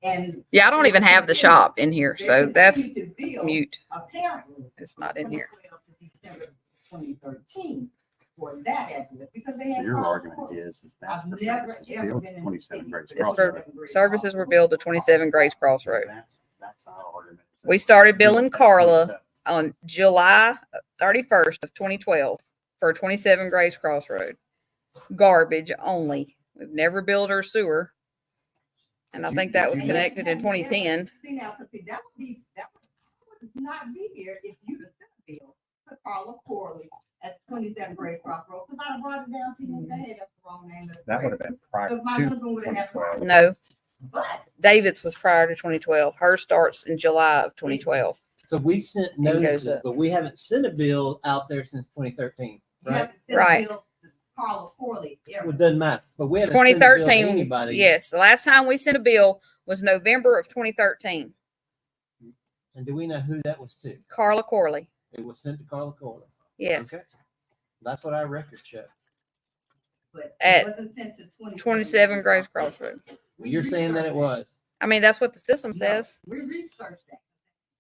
And. Yeah, I don't even have the shop in here, so they that's continued to bill, mute. apparently. It's not in here. 2012 to December 2013 for that address, because they had. Your filed argument court. is that's I've for never, services ever billed been in the 27 city. Grace It's Crossroad. for services were billed to 27 Grace Crossroad. That's our argument. We started billing Carla on July 31st of 2012 for 27 Grace Crossroad. Garbage only. We've never billed her sewer. And I think that was connected in 2010. See now, cause see, that would not be here if you'd have sent a bill to Carla Corley at 27 Great Cross Road, cause I brought it down to you and said, hey, that's the wrong name. that's That would have correct." been prior Cause my to husband would have had. 2012. No, But David's was prior to 2012. Hers starts in July of 2012. So we sent It goes notices, up. but we haven't sent a bill out there since 2013, you right? haven't sent Right. a bill to Carla Corley ever. Well, it doesn't matter, but we haven't sent a bill to 2013, anybody. yes. The last time we sent a bill was November of 2013. And do we know who that was to? Carla Corley. It was sent to Carla Corley. Yes, Okay. That's what our record show. But At it wasn't sent to 27 Grace Crossroad. You're saying that it was. I mean, that's what the system No, says. we researched that.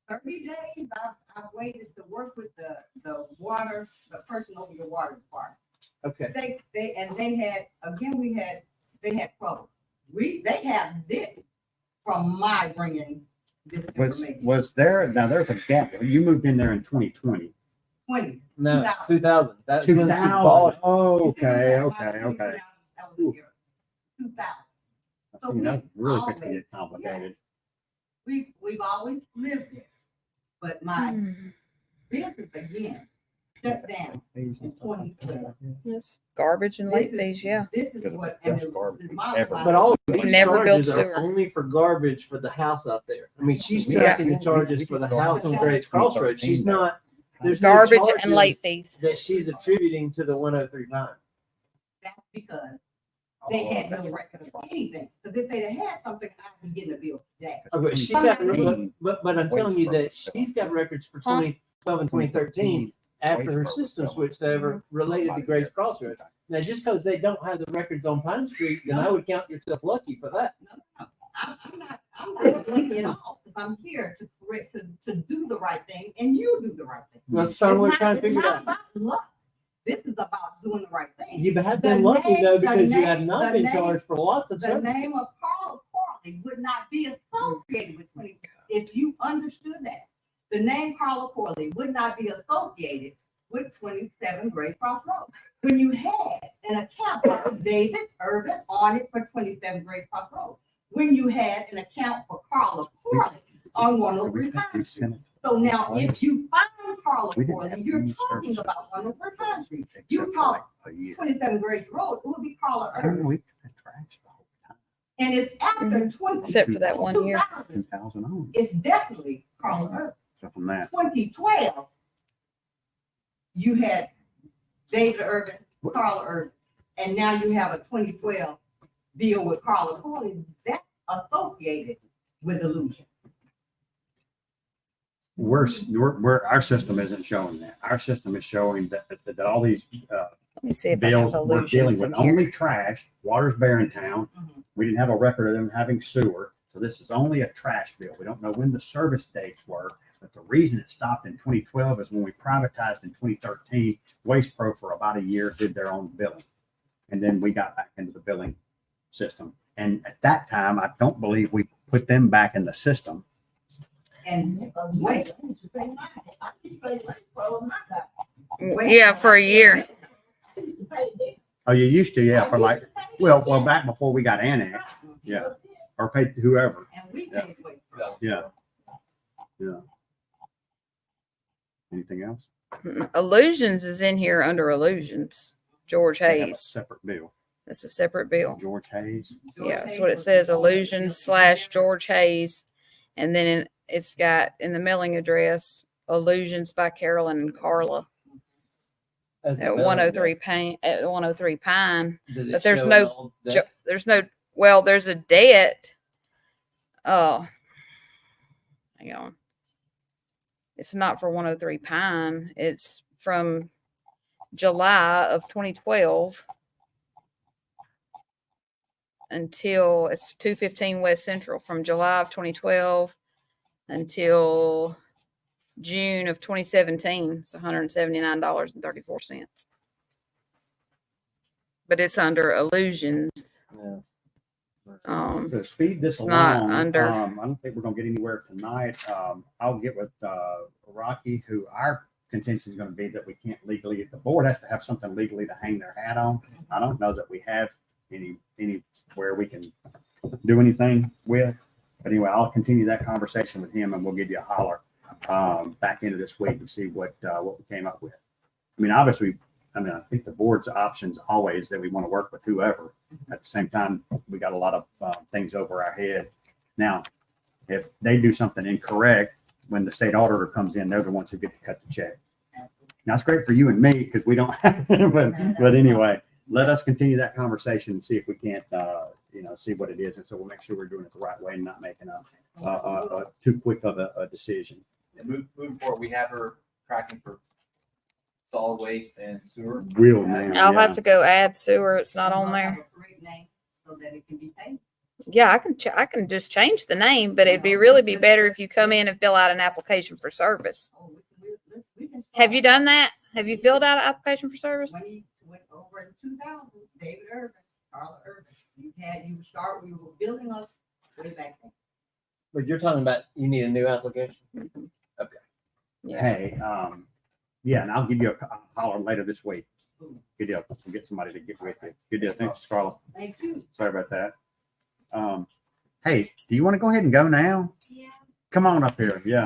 30 days, I've waited to work with the water, the person over your water department. Okay. They had, again, they had trouble. They have this from my bringing this information. Was there, now there's a gap. You moved in there in 2020. 20. No, 2000. That's when she 2000. bought it. Oh, okay, That was okay. the year, 2000. I mean, that's really going to get complicated. We've always lived there, but my Hmm. business again shut down in 2012. Yes, garbage and late fees, yeah. This is Because what. that's and garbage the model ever. by But the- all of these Never built charges are sewer. only for garbage for the house out there. I mean, she's Yeah. tracking the charges for the house on Grace Crossroads. She's not, there's no Garbage and charges late fees. that she's attributing to the 103 Pine. That's because they had no record of anything. Because if they'd have had something, I'd be getting a bill today. Okay, she's got, but I'm telling you that she's got records for Huh? 2012 and 2013 after her system switched over related to Grace Crossroads. Now, just because they don't have the records on Pine Street, then I would count yourself lucky for that. I'm not lucky at all. Because I'm here to correct, to do the right thing and you do the right thing. Well, so we're It's trying not- to figure it it's not out. about luck. This is about doing the right thing. You have The been lucky name- though, the because you have name- not the been name- charged for lots of The services. name of Carla Corley would not be associated with 20, if you understood that. The name Carla Corley would not be associated with 27 Great Cross Road. When you had an account for David Urban on it for 27 Great Cross Road. When you had an account for Carla Corley on 103 Pine Street. So now, if you find Carla We didn't Corley, have you're any talking service. about 103 Pine Street. Except You for call like a year. 27 Grace Road, it would be Carla I don't know, Urban. we had trash the whole time. And it's after Mhm. 20. Except for that 1 year. 2000, 2000 on. it's definitely Carla Urban. So from that, 2012, you had David Urban, Carla Urban, and now you have a 2012 deal with Carla Corley. That's associated with Illusion. our system isn't showing that. Our system is showing that all these Let me see if I have bills we're dealing illusions with in here. only trash. Water's Barrentown. Mhm. We didn't have a record of them having sewer. So this is only a trash bill. We don't know when the service dates were. But the reason it stopped in 2012 is when we privatized in 2013, Waste Pro for about a year did their own billing. And then we got back into the billing system. And at that time, I don't believe we put them back in the system. And wait. Yeah, for a year. Oh, you used to, yeah, for like, well, back before we got annexed, yeah, or paid whoever. And we Yeah. can't wait. Yeah. Yeah. Anything else? Illusions is in here under illusions. George They have a Hayes. separate bill. That's a separate bill. George Hayes. Yeah, that's what it says. Illusions / George Hayes. And then it's got in the mailing address, Illusions by Carolyn and Carla As the at billing 103 Pine, at 103 Pine. goes. Does it but there's show no all that? There's no, well, there's a debt. Oh, hang on. It's not for 103 Pine. It's from July of 2012 until it's 215 West Central, from July of 2012 until June of 2017. It's $179.34. But it's under illusions. Yeah. To speed this It's not along, under- I don't think we're gonna get anywhere tonight. I'll get with, Rocky, who our contention is gonna be that we can't legally, the board has to have something legally to hang their hat on. I don't know that we have anywhere we can do anything with. But anyway, I'll continue that conversation with him and we'll give you a holler, back into this week and see what we came up with. I mean, obviously, I think the board's options always that we want to work with whoever. At the same time, we got a lot of things over our head. Now, if they do something incorrect, when the state auditor comes in, they're the ones who get to cut the check. Now, it's great for you and me because we don't have, but anyway, let us continue that conversation and see if we can't, see what it is. And so we'll make sure we're doing it the right way and not making a too quick of a decision. And moving forward, we have her tracking for solid waste and sewer. Will now. I'll yeah. have to go add sewer. It's not on We'll have there. a correct name so that it can be paid. Yeah, I can just change the name, but it'd really be better if you come in and fill out an application for service. Oh, we can Have you start. done that? Have you filled out an application for service? When he went over in 2000, David Irvin, Carla Irvin, you start, we were building us way back then. But you're talking about, you need a new application? Yeah. Hey, yeah, and I'll give you a holler later this week. Good deal. We'll get somebody to get with you. Good deal. Thanks, Scarlett. Thank you. Sorry about that. Hey, do you want to go ahead and go now? Yeah. Come on up here. Yeah.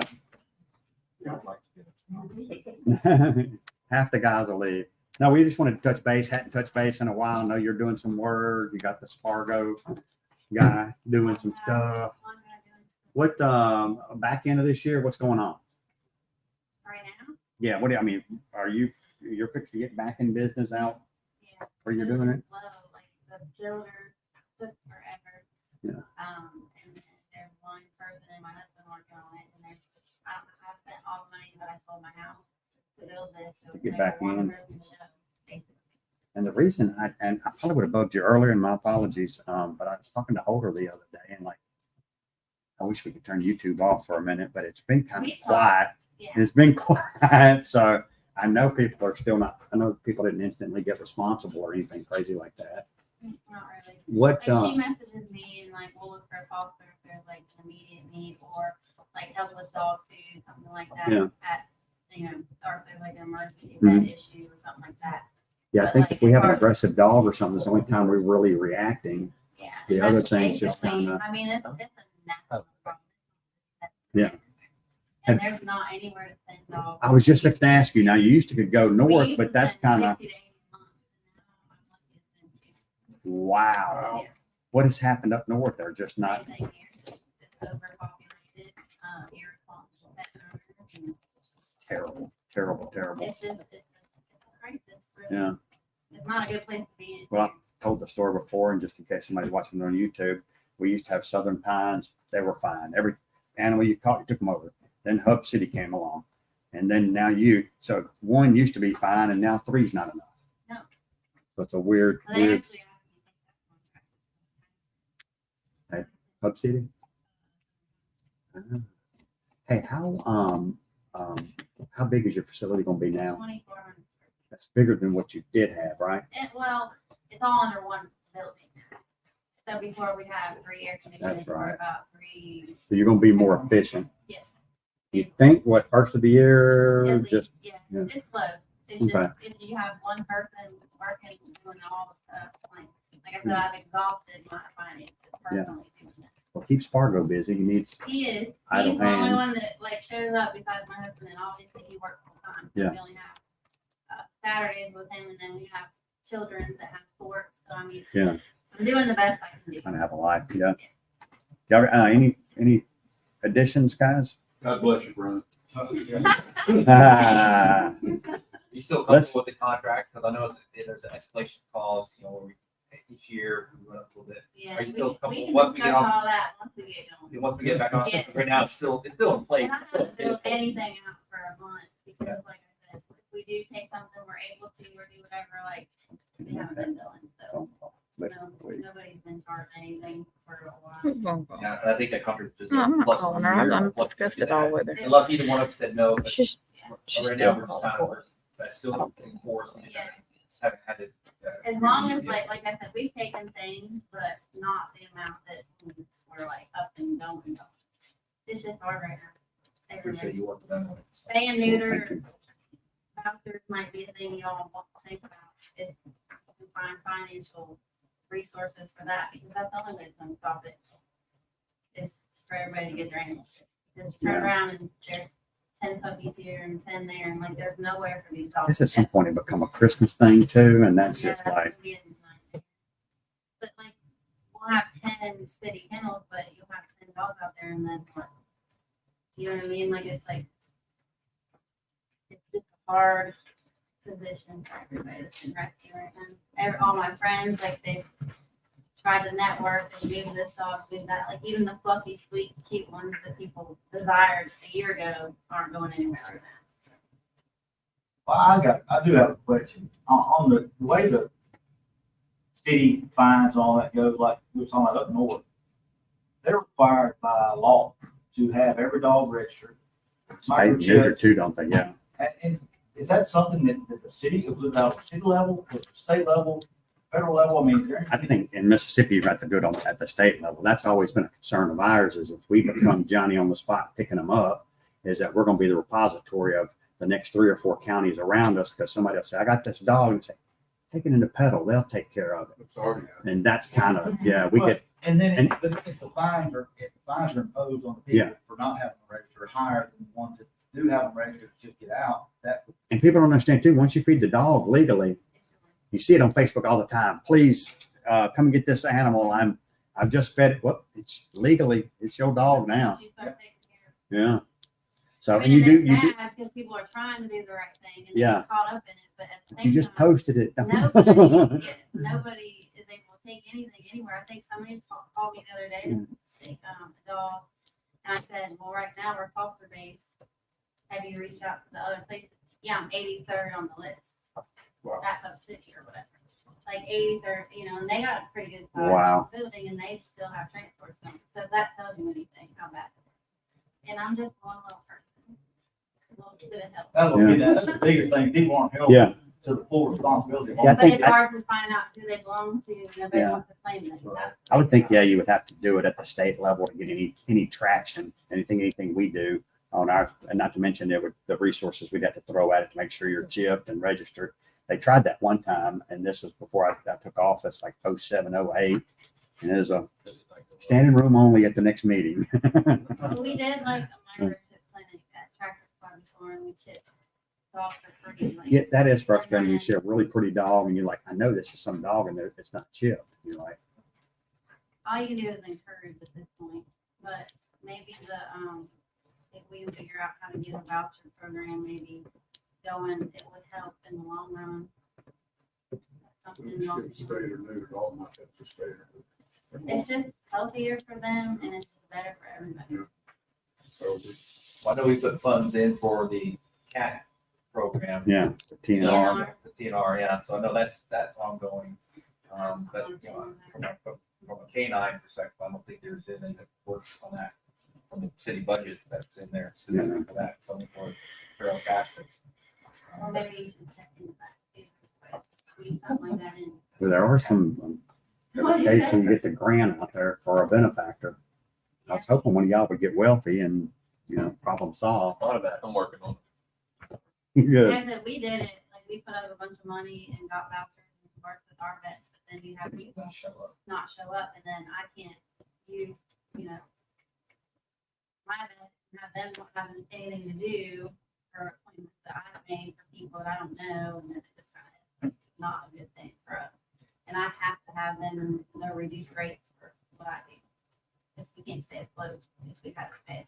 I'd like to get it. Half the guys will leave. No, we just wanted to touch base. Hadn't touched base in a while. I know you're doing some work. You got the Spargo guy doing some stuff. What, back end of this year, what's going on? Right now? Yeah, what do I mean? You're fixing to get back in business out Yeah. where you're doing it? Slow, like the builder took forever. Yeah. And then there's one person and my husband working on it, and I spent all the money that I sold my house to build this. So To get it's back like a in. one-person show, basically. And the reason I probably would have bugged you earlier, and my apologies, but I was talking to Holder the other day and like, I wish we could turn YouTube off for a minute, but it's been kind of We thought- quiet. Yeah. It's been quiet. So I know people are still not, I know people didn't instantly get responsible or anything crazy like that. Not really. What, Like she messages me and like we'll look for a foster if there's like an immediate need or like help with dog food, something like that. Yeah. At, or if there's like an emergency Mhm. vet issue or something like that. yeah, I but, think like, if we as have an far as- aggressive dog or something, it's the only time we're really reacting. Yeah. The that's other things just basically- kinda- I mean, it's a national problem. Yeah. And there's not anywhere to send dogs. I was just fixing to ask you, now you used to could go We north, used but to that's send kind of, 60 to 80 months, and now I'm lucky to send two. wow. Yeah. What has happened up north there? Just not, Same thing here. It's overpopulated, irresponsible pet owners, and terrible, terrible, terrible. it's just, it's a crisis. Really. Yeah. It's not a good place to be in. Well, told the story before, and just in case somebody's watching it on YouTube, we used to have Southern Pines. They were fine. Every animal you caught, you took them over. Then Hub City came along, and then now you. So one used to be fine, and now three's not enough. No. So it's a weird, Well, they weird actually asked me to take that contract. Hub City. Hey, how big is your facility going to be now? 2,400 square feet. That's bigger than what you did have, right? Well, it's all under one building now. So before we have 3 air conditioners, That's we're right. about 3. So you're going to be more efficient. Yes. You think what first of the year? At least, Just yeah, yeah. it's close. It's Okay. just if you have one person working doing all the stuff, like I said, I've exhausted my finances personally doing this. well, keep Spargo busy. He needs He is. He's Idle the only hands. one that like shows up besides my husband, and obviously he works full time. So Yeah. we only have Saturdays with him, and then we have children that have sports. So I mean, Yeah. I'm doing the best I can do. kind of have a life. Yeah. Any additions, guys? God bless you, Brian. You still Let's- comfortable with the contract? Because I know there's an escalation clause, where each year we went up a little bit. Yeah, Are you we still can comfortable once we get discuss on- all that once we get going. Once we get back on, Yeah. right now it's still in place. We're not gonna build anything out for a month because, like I said, if we do take something, we're able to or do whatever. Like we haven't been doing, so But nobody's been charged anything for a while. Yeah, and I think that contract is just. No, I'm not plus calling 1 her. year I'm of what discussed we it all had. with her. Unless either one of us said no, but She's right now still we're just calling kind court. of, that's still in force. We just Yeah. haven't had it. As long as, like I said, we've taken things, but not the amount that we're like up and going. It's just hard right now. Appreciate you working on it. Spay and Thank neuter you. vouchers might be a thing you all want to think about. If you find financial resources for that, because that's the only way it's gonna stop it. Is for everybody to get their animals. Because you turn Yeah. around and there's 10 puppies here and 10 there, and like there's nowhere for these dogs. This to at some go. point it become a Christmas thing too, and that's Yeah, just that's like gonna be a nightmare. But like, we'll have 10 city kennels, but you'll have 10 dogs out there, and then what? You know what I mean? Like, it's just a hard position for everybody that's in rescue right now. All my friends, like, they've tried to network and move this dog, move that. Like, even the fluffy, sweet, cute ones that people desired a year ago aren't going anywhere right now. Well, I do have a question. On the way the city fines and all that goes, like we were talking about up north, they're required by law to have every dog registered. State measure too, don't they? Yeah. And is that something that the city, was it out at city level, was it state level, federal level? I mean, is there I think in Mississippi, you have to do it at the state level. That's always been a concern of ours, is if we become Johnny on the spot picking them up, is that we're going to be the repository of the next 3 or 4 counties around us, because somebody will say, I got this dog, and say, take it into Petal, they'll take care of it. It's already. And that's kind of, yeah, we get, And then And- if the fines are imposed on the people for not having them registered higher than the ones that do have them registered to just get out, that, and people don't understand too, once you feed the dog legally, you see it on Facebook all the time. Please come and get this animal. I've just fed it. Well, it's legally, it's your dog now. You start taking care of Yeah. So, it. and you do, Because people are trying to do the right thing and Yeah. they get caught up in it, but at the same you just time, posted it. nobody is able to take anything anywhere. I think somebody called me the other day to stick a dog. And I said, well, right now we're Foster based. Have you reached out to the other places? Yeah, I'm 83rd on the list. Wow. At Hub City or whatever. Like 83rd, and they got a pretty good size Wow. building and they still have transport coming. So that tells you anything how bad it is. And I'm just one little person. A little bit of help. that's the bigger thing. People aren't held Yeah. to the full responsibility. Yeah, I But think it's hard to find out who they belong to. Nobody Yeah. wants to claim them. That's- I would think, yeah, you would have to do it at the state level to get any traction, anything we do on our, and not to mention the resources we'd have to throw at it to make sure you're chipped and registered. They tried that one time, and this was before I took office, like 07, 08. And there's a standing room only at the next meeting. Well, we did like a microchip clinic at Tractor Supply before and we chipped dogs for free. Like, Yeah, that is frustrating. You see a really pretty dog and you're like, I know this is some dog and it's not chipped. You're like, all you can do is encourage at this point, but maybe if we can figure out how to get a voucher program, maybe going, it would help in the long run. Something y'all can do. It's just healthier for them and it's just better for everybody. I know we put funds in for the cat program. yeah, the TNR. The TNR, yeah, so I know that's ongoing. But, from a canine perspective, I don't think there's anything that works on that from the city budget that's in there specifically for that, something for feral cats. Or maybe you should check into that too. But squeeze something like that in. So there are some, occasionally you get the grant out there for a benefactor. I was hoping one of y'all would get wealthy and, problem solved. Thought about it. I'm working on it. Good. Like I said, we did it, like we put up a bunch of money and got vouchers and worked with our vets, but then you have people not show up and then I can't use, my vet and have them not having anything to do for appointments that I've made for people that I don't know, and then it just kind of not a good thing for us. And I have to have them, reduced rates for what I do. Because we can't stay afloat if we have to pay.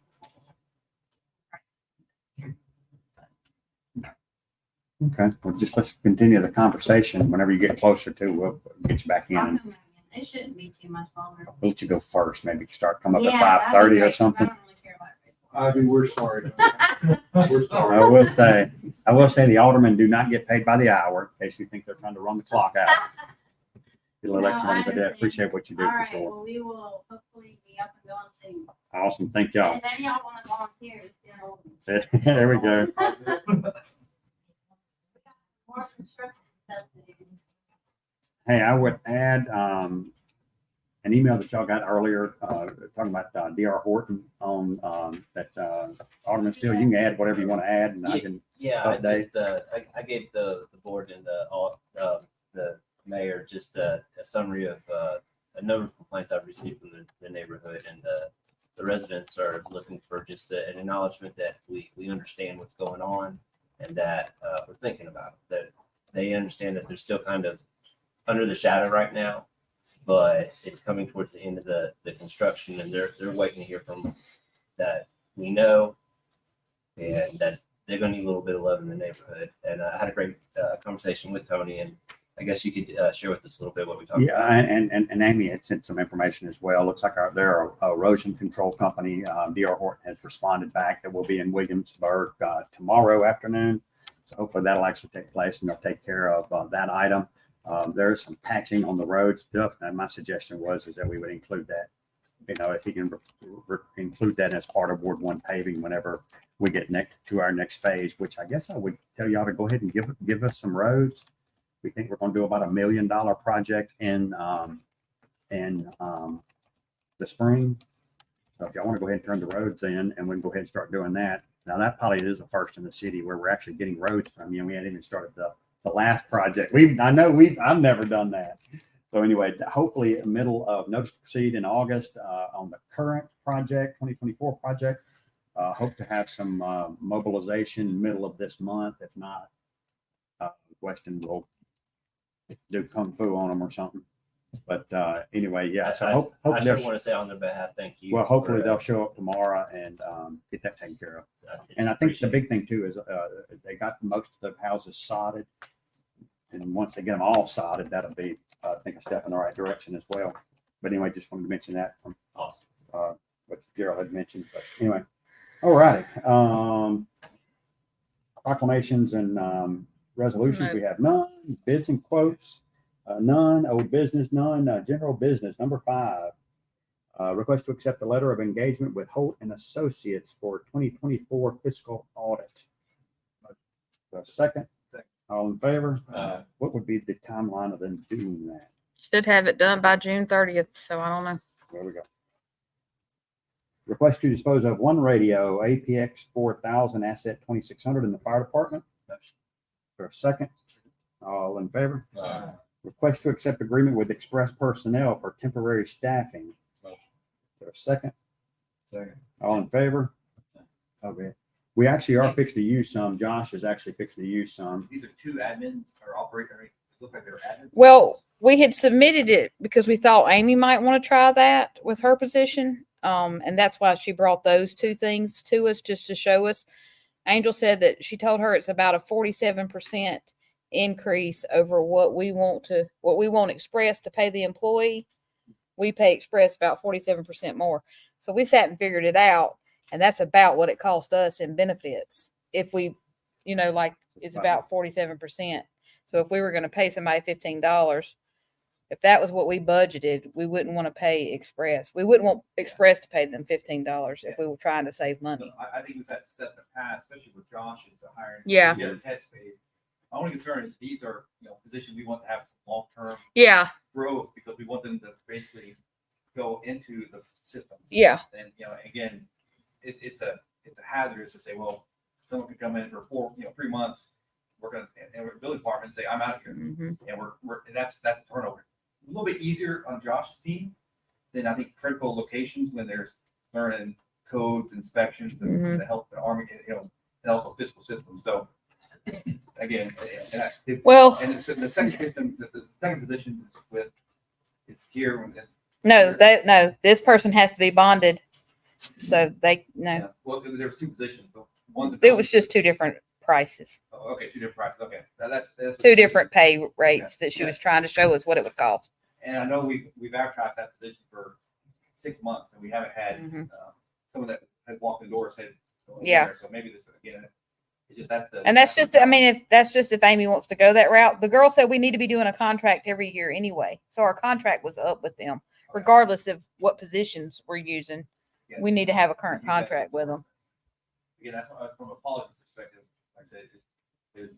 Okay, well, just let's continue the conversation. Whenever you get closer to, we'll get you back in. I'll and come back in. It shouldn't be too much longer. We'll let you go first. Maybe come up Yeah, at that'd be 5:30 or great, 'cause something. I don't really care about baseball. Ivy, we're sorry. We're sorry. I will say the aldermen do not get paid by the hour, in case you think they're trying to run the clock out. Get a little No, extra money, I but I understand. appreciate what you do All for right, sure. well, we will hopefully be up and going soon. Awesome. Thank And y'all. if any of y'all want to volunteer, just get hold of me. There we go. More construction stuff to do. Hey, I would add an email that y'all got earlier talking about DR Horton on that Alderman Steele. You can add whatever you want to add, and I can. Yeah, Update. I gave the board and the mayor just a summary of a number of complaints I've received from the neighborhood, and the residents are looking for just an acknowledgement that we understand what's going on and that we're thinking about it, that they understand that they're still kind of under the shadow right now, but it's coming towards the end of the construction, and they're waiting to hear from us that we know and that they're going to need a little bit of love in the neighborhood. And I had a great conversation with Tony, and I guess you could share with us a little bit what we talked Yeah, about. and Amy had sent some information as well. Looks like they're a erosion control company. DR Horton has responded back that we'll be in Williamsburg tomorrow afternoon So hopefully that'll actually take place and they'll take care of that item. There is some patching on the road stuff, and my suggestion is that we would include that. You know, if you can include that as part of Ward 1 paving whenever we get to our next phase, which I guess I would tell y'all to go ahead and give us some roads. We think we're going to do about $1 million project in the spring. So if y'all want to go ahead and turn the roads in, and we can go ahead and start doing that. Now that probably is the first in the city where we're actually getting roads from. You know, we hadn't even started the last project. I've never done that. So anyway, hopefully middle of notice to proceed in August on the current project, 2024 project. Hope to have some mobilization middle of this month. If not, Weston will do kung fu on them or something. But anyway, yeah. So I hopefully just want to say on their behalf, thank you. well, hopefully for, they'll show up tomorrow and get that taken care of. And I think the appreciate big thing too is they got most of the houses sodded. And once they get them all sodded, that'll be, I think, a step in the right direction as well. But anyway, just wanted to mention that from Awesome. what Gerald had mentioned. But anyway, all righty. Proclamations and resolutions, No. we have none. Bids and quotes, none. Old business, none. General business, number 5. Request to accept the letter of engagement with Holt and Associates for 2024 fiscal audit. Second. All in favor? What would be the timeline of them doing that? Should have it done by June 30th, so I don't know. There we go. Request to dispose of 1 radio, APX 4000, asset 2600 in the fire department. For a second. All in favor? Request to accept agreement with Express Personnel for temporary staffing. For a second. Second. All in favor? Okay. We actually are fixing to use some. Josh is actually fixing to use some. These are 2 admin or operator, look like they're admin. Well, we had submitted it because we thought Amy might want to try that with her position. And that's why she brought those 2 things to us, just to show us. Angel said that she told her it's about a 47% increase over what we want Express to pay the employee. We pay Express about 47% more. So we sat and figured it out. And that's about what it cost us in benefits. If we, like it's about 47%. So if we were going to pay somebody $15, if that was what we budgeted, we wouldn't want to pay Express. We wouldn't want Express to pay them $15 if we were trying to save money. I think we've had success in the past, especially with Josh is hiring. Yeah. Test phase. My only concern is these are, positions we want to have some long-term Yeah. growth because we want them to basically go into the system. Yeah. And, again, it's a hazardous to say, well, someone could come in for 3 months, work in the building department and say, I'm out of here. Mhm. And that's turnover. A little bit easier on Josh's team than I think critical locations when there's learning codes, inspections, and the health, the army, and also fiscal systems. So again, Well, and the second position is here. no, this person has to be bonded. So no, Well, there's 2 positions. So one. it was just 2 different prices, Oh, okay, 2 different prices. Okay, that's 2 different pay rates that she was trying to show us what it would cost. And I know we've advertised that position for 6 months, and we haven't had Mhm. someone that had walked the door and said, "Go in Yeah. there." So maybe this again, it's just that's the. And that's just, if Amy wants to go that route. The girl said we need to be doing a contract every year anyway. So our contract was up with them, regardless of what positions we're using. Yeah. We need to have a current Use that contract with them. Again, that's from a policy perspective. Like I said, there's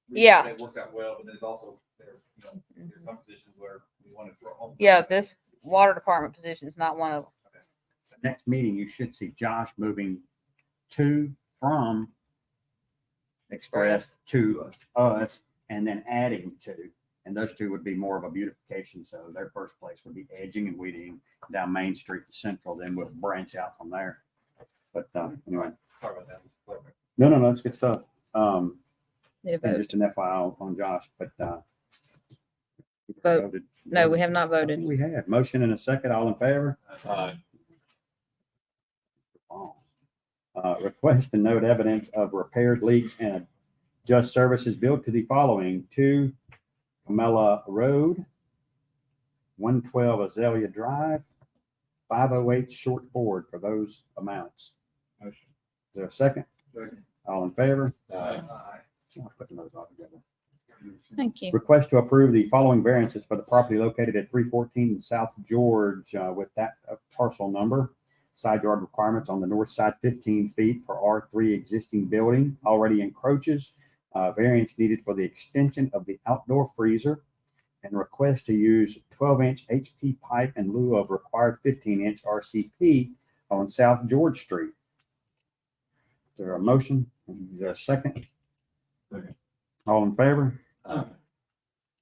Yeah. it works out well, but there's also there's some positions where we want to throw home. Yeah, this water department position is not one of them. Next meeting, you should see Josh moving from Express to us and then adding 2. And those 2 would be more of a beautification. So their first place would be edging and weeding down Main Street to Central. Then we'll branch out from there. But anyway, Sorry about that. Mr. Clerk. no, that's good stuff. Need a And vote. just an FYI on Josh, but Vote. voted. No, we have not voted. We have motion and a second. All in favor? Request to note evidence of repaired leaks and adjust services billed to the following: 2 Camella Road, 112 Azalea Drive, 508 Short Ford for those amounts. Motion. Is there a second? Second. All in favor? I'm putting those all together. Thank you. Request to approve the following variances for the property located at 314 South George with that parcel number. Side yard requirements on the north side 15 feet for R3 existing building already encroaches. Variance needed for the extension of the outdoor freezer, and request to use 12-inch HP pipe in lieu of required 15-inch RCP on South George Street. Is there a motion? Is there a second? Second. All in favor?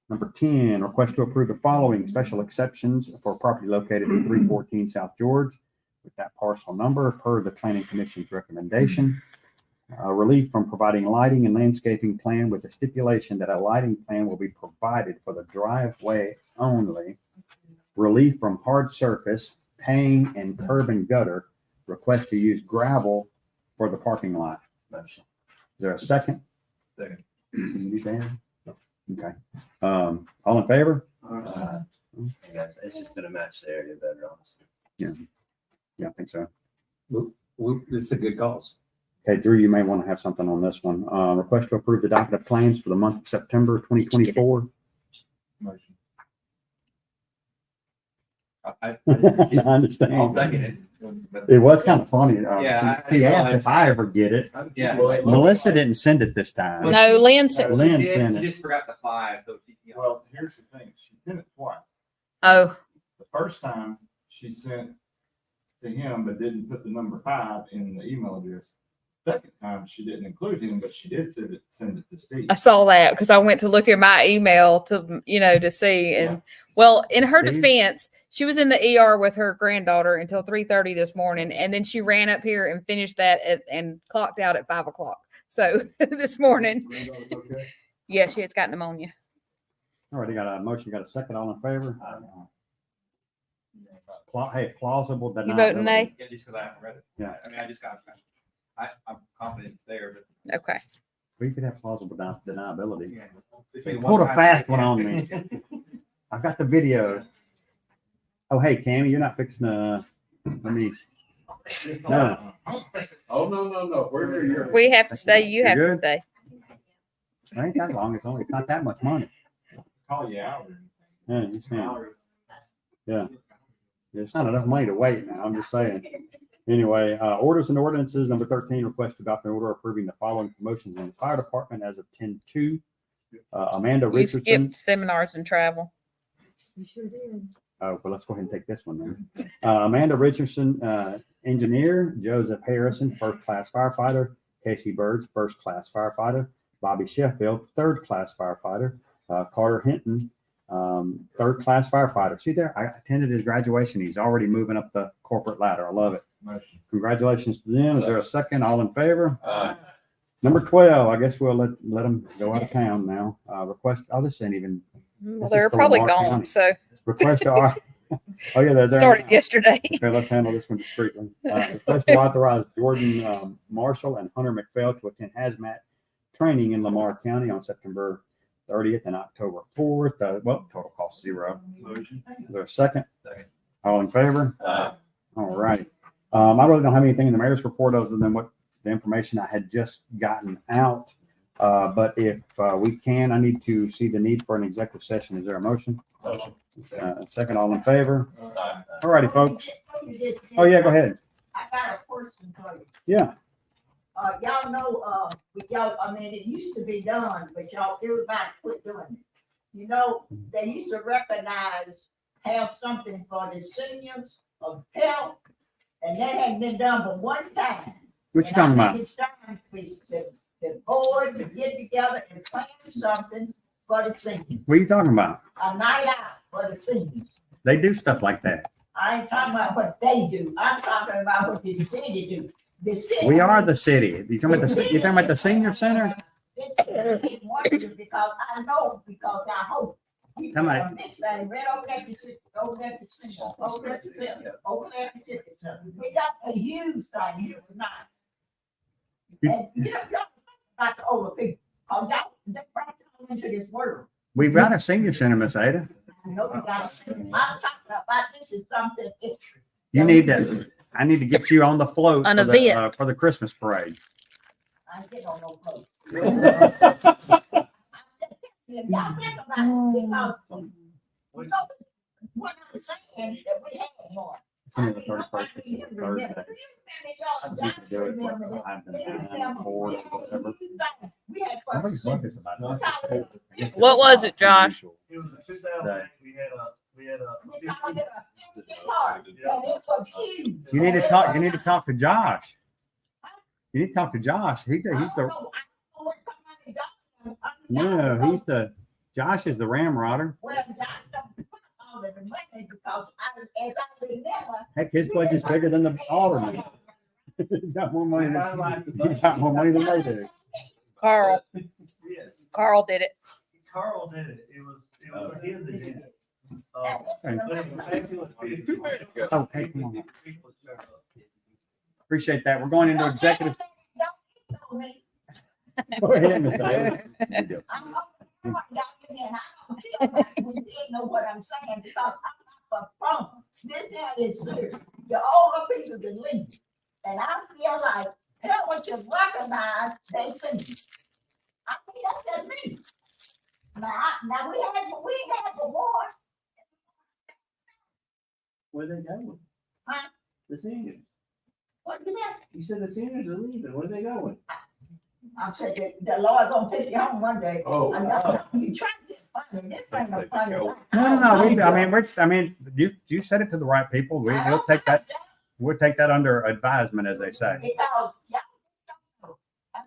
Number 10, request to approve the following special exceptions for property located at 314 South George with that parcel number per the planning commission's recommendation. Relief from providing lighting and landscaping plan with the stipulation that a lighting plan will be provided for the driveway only. Relief from hard surface, paying and curb and gutter. Request to use gravel for the parking lot. Motion. Is there a second? Second. You, Dan? Okay. All in favor? Hey guys, it's just gonna match the area better, honestly. Yeah, I think so. It's a good cause. Okay, Drew, you may want to have something on this one. Request to approve the docket of plans for the month of September 2024. Motion. I I understand. I'll second it. It was kind of funny. Yeah, He asked realized- if I ever get it. Yeah. Melissa didn't send it this time. No, Lynn said, Lynn She did, sent she it. just forgot the 5, so she, you know. Well, here's the thing, she sent it twice. oh, The first time she sent to him, but didn't put the number 5 in the email address. Second time, she didn't include him, but she did send it to Steve. I saw that because I went to look at my email to, to see. And well, in her Steve? defense, she was in the ER with her granddaughter until 3:30 this morning. And then she ran up here and finished that and clocked out at 5 o'clock. So this morning, yeah, she has got pneumonia. Already got a motion, got a second, all in favor? Hey, plausible You voting deniability. nay? Yeah, just because I haven't read it. Yeah. I mean, I just got, I'm confident it's there, but. Okay. We could have plausible deniability. Yeah. It's been Pulled a time fast to- one on me. I've got the video. Oh, hey, Cammy, you're not fixing to, let me, no. Oh, no, where are you? We have to stay. You You're have to good? stay. It ain't that long. It's not that much money. Call you out. Yeah, it's not enough money to wait now. I'm just saying. Anyway, orders and ordinances, number 13, request to adopt an order approving the following promotions in the fire department as of 10/2. Amanda You Richardson. skipped seminars and travel. You sure did. Well, let's go ahead and take this one then. Amanda Richardson, engineer. Joseph Harrison, first class firefighter. Casey Birds, first class firefighter. Bobby Sheffield, third class firefighter. Carter Hinton, third class firefighter. See there, I attended his graduation. He's already moving up the corporate ladder. I love it. Motion. Congratulations to them. Is there a second? All in favor? Number 12, I guess we'll let them go out of town now. Request, this ain't even, Well, This they're is for probably Lamar gone. County. So request to, oh yeah, they're there. started now. yesterday. Okay, let's handle this one discreetly. Request to authorize Jordan Marshall and Hunter McPhail to attend hazmat training in Lamar County on September 30th and October 4th. Total cost $0. Motion. Is there a second? Second. All in favor? All right. I really don't have anything in the mayor's report other than what the information I had just gotten out. But if we can, I need to see the need for an executive session. Is there a motion? Motion. Second, all in favor? All righty, folks. Oh, yeah, go ahead. I got a question for you. Yeah. Y'all know, with y'all, I mean, it used to be done, but everybody quit doing it. You know, they used to have something for the seniors of health, and that hadn't been done but one time. What you talking And I about? think it's time for the board to get together and plan something for the seniors, What are you talking about? a night out for the seniors. They do stuff like that. I ain't talking about what they do, I'm talking about what the city do. The city. We are the city. You talking about the senior center? It's wonderful because I know, because I hope. Come on. Right over there to sit, over there to sit, over there to sit, over there to sit. We got a huge thing here tonight. And you know, y'all not the older people, cause y'all, they brought y'all into this world. We've got a senior center, Miss Ada. I know you got, I'm talking about this is something, it's. I need to get you on the float An for event. the Christmas parade. I ain't get on no boat. Yeah, y'all think about it, because, you know, what I'm saying, that we had more. It's the 31st, which is a Thursday. We could do it like 5 to 9, 4, or whatever. I think Bucket's about that. What was it, Josh? It was a 2008, we had a. You need to talk to Josh. You need to talk to Josh. He's the, no, Josh is the ramrodder. Well, Josh don't put all of the money because as I remember. Heck, his budget's bigger than the alderman. He's got more money than they do. Carl. Yes, Carl did it. Carl did it. It was his agenda. Okay. But it was fabulous. Oh, hey, come on. Appreciate that. We're going into executive. Go ahead, Ms. Taylor. I'm documenting, I don't feel like we didn't know what I'm saying because I'm not a phone. This here is serious. The older people are leaving. And I feel like, hell, what you recognize, they see. I mean, that's just me. Now we had the war. Where they going? Huh? The seniors. What you said? You said the seniors are leaving. Where are they going? I said that the Lord gonna take you home one day. Oh. You try to get funny. This ain't no funny. I mean, you said it to the right people. We'll take that. We'll take that under advisement, as they say. Because, yeah, I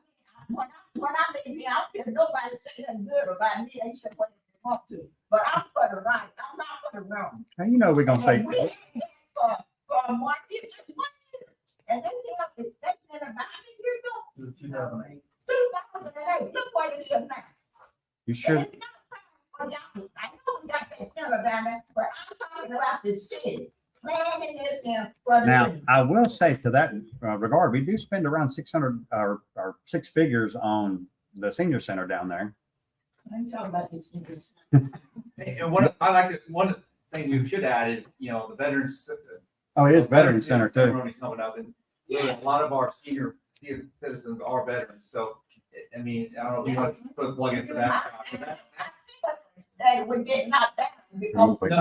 mean, when I leave here, I don't care nobody say nothing good about me. They say what they want to. But I'm for the right. I'm not for the wrong. Now, you know we're gonna say. And we had that for 1 year, just 1 year. And they been about me, 2008. Look what it is now. You sure? And it's not fair for y'all. I know we got that center down there, but I'm talking about the city. Planning this down for the Now, city. I will say to that regard, we do spend around 600 or 6 figures on the senior center down there. I'm talking about the city. And one thing we should add is, the veterans. Oh, it is Veterans Center too. Ceremony's coming up, and a lot of our senior citizens are veterans, so, I mean, I don't know if you want to put a plug in for that. But that's, That we're getting knocked down. Real quick.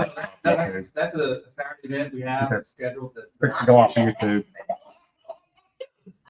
that's a Saturday event we have scheduled. Go off YouTube.